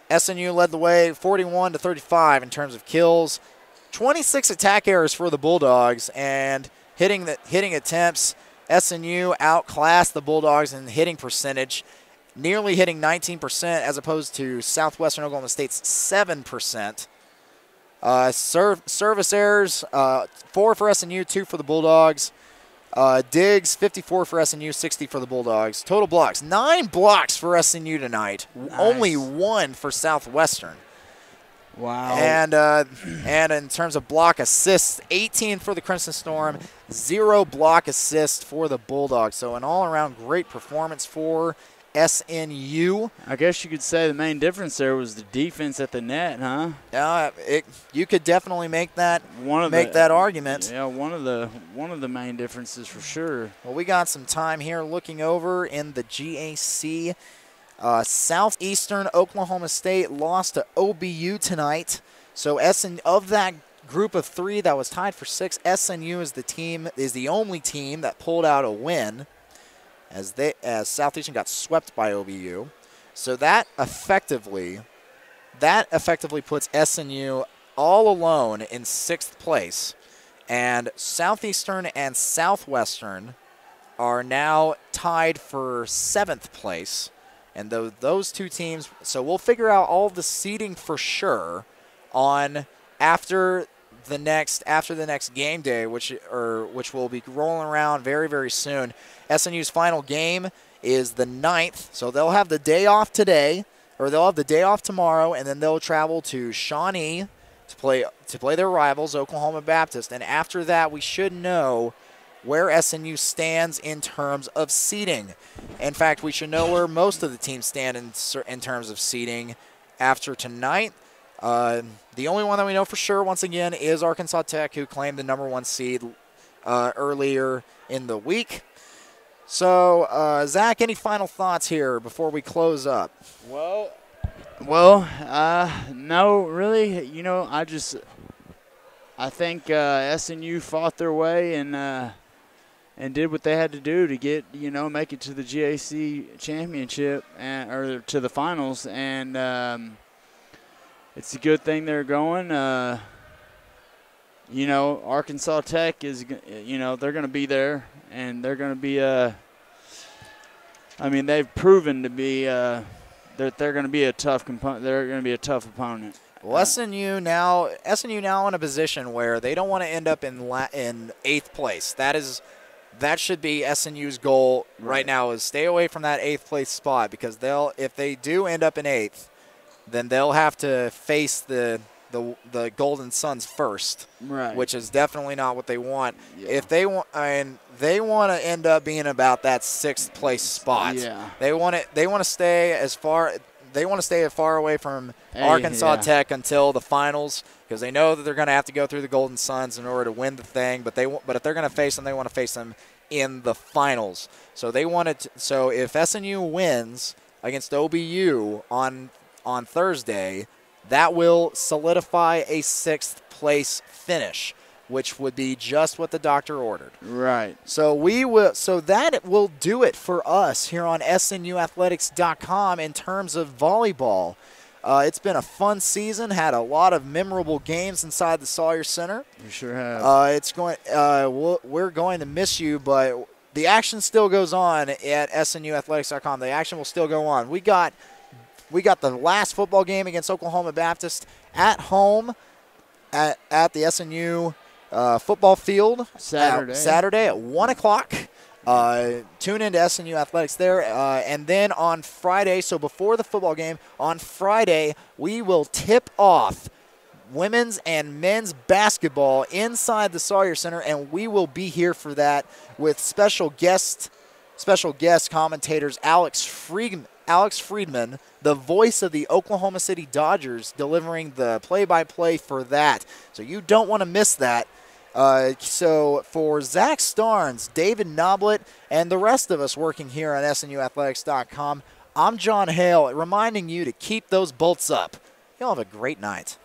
SNU led the way 41-35 in terms of kills. 26 attack errors for the Bulldogs, and hitting attempts. SNU outclassed the Bulldogs in hitting percentage, nearly hitting 19% as opposed to Southwestern Oklahoma State's 7%. Service errors, 4 for SNU, 2 for the Bulldogs. Digs, 54 for SNU, 60 for the Bulldogs. Total blocks, 9 blocks for SNU tonight. Nice. Only 1 for Southwestern. Wow. And in terms of block assists, 18 for the Crimson Storm, 0 block assist for the Bulldogs. So an all-around great performance for SNU. I guess you could say the main difference there was the defense at the net, huh? You could definitely make that argument. Yeah, one of the main differences for sure. Well, we got some time here looking over in the GAC. Southeastern Oklahoma State lost to OBU tonight. So of that group of 3 that was tied for 6, SNU is the only team that pulled out a win, as Southeastern got swept by OBU. So that effectively puts SNU all alone in 6th place, and Southeastern and Southwestern are now tied for 7th place. And those 2 teams, so we'll figure out all the seeding for sure after the next game day, which will be rolling around very, very soon. SNU's final game is the 9th, so they'll have the day off today, or they'll have the day off tomorrow, and then they'll travel to Shawnee to play their rivals, Oklahoma Baptist. And after that, we should know where SNU stands in terms of seeding. In fact, we should know where most of the teams stand in terms of seeding after tonight. The only one that we know for sure, once again, is Arkansas Tech, who claimed the #1 seed earlier in the week. So, Zach, any final thoughts here before we close up? Well, no, really. You know, I think SNU fought their way and did what they had to do to get, make it to the GAC championship or to the finals. And it's a good thing they're going. Arkansas Tech is, they're going to be there, and they're going to be they've proven to be that they're going to be a tough component. They're going to be a tough opponent. Well, SNU now in a position where they don't want to end up in 8th place. That should be SNU's goal right now, is stay away from that 8th place spot, because if they do end up in 8th, then they'll have to face the Golden Suns first, right? Which is definitely not what they want. Yeah. If they want, they want to end up being about that 6th place spot. Yeah. They want to stay as far. They want to stay as far away from Arkansas Tech until the finals, because they know that they're going to have to go through the Golden Suns in order to win the thing. But if they're going to face them, they want to face them in the finals. So So if SNU wins against OBU on Thursday, that will solidify a 6th place finish, which would be just what the doctor ordered. Right. So that will do it for us here on SNUathletics.com in terms of volleyball. It's been a fun season, had a lot of memorable games inside the Sawyer Center. We sure have. We're going to miss you, but the action still goes on at SNUathletics.com. The action will still go on. We got the last football game against Oklahoma Baptist at home at the SNU football field Saturday at 1 o'clock. Tune into SNU Athletics there. And then on Friday, so before the football game, on Friday, we will tip off women's and men's basketball inside the Sawyer Center, and we will be here for that with special guest commentators Alex Friedman, the voice of the Oklahoma City Dodgers, delivering the play-by-play for that. So you don't want to miss that. So for Zach Starnes, David Noblet, and the rest of us working here on SNUathletics.com, I'm John Hale, reminding you to keep those bolts up. Y'all have a great night.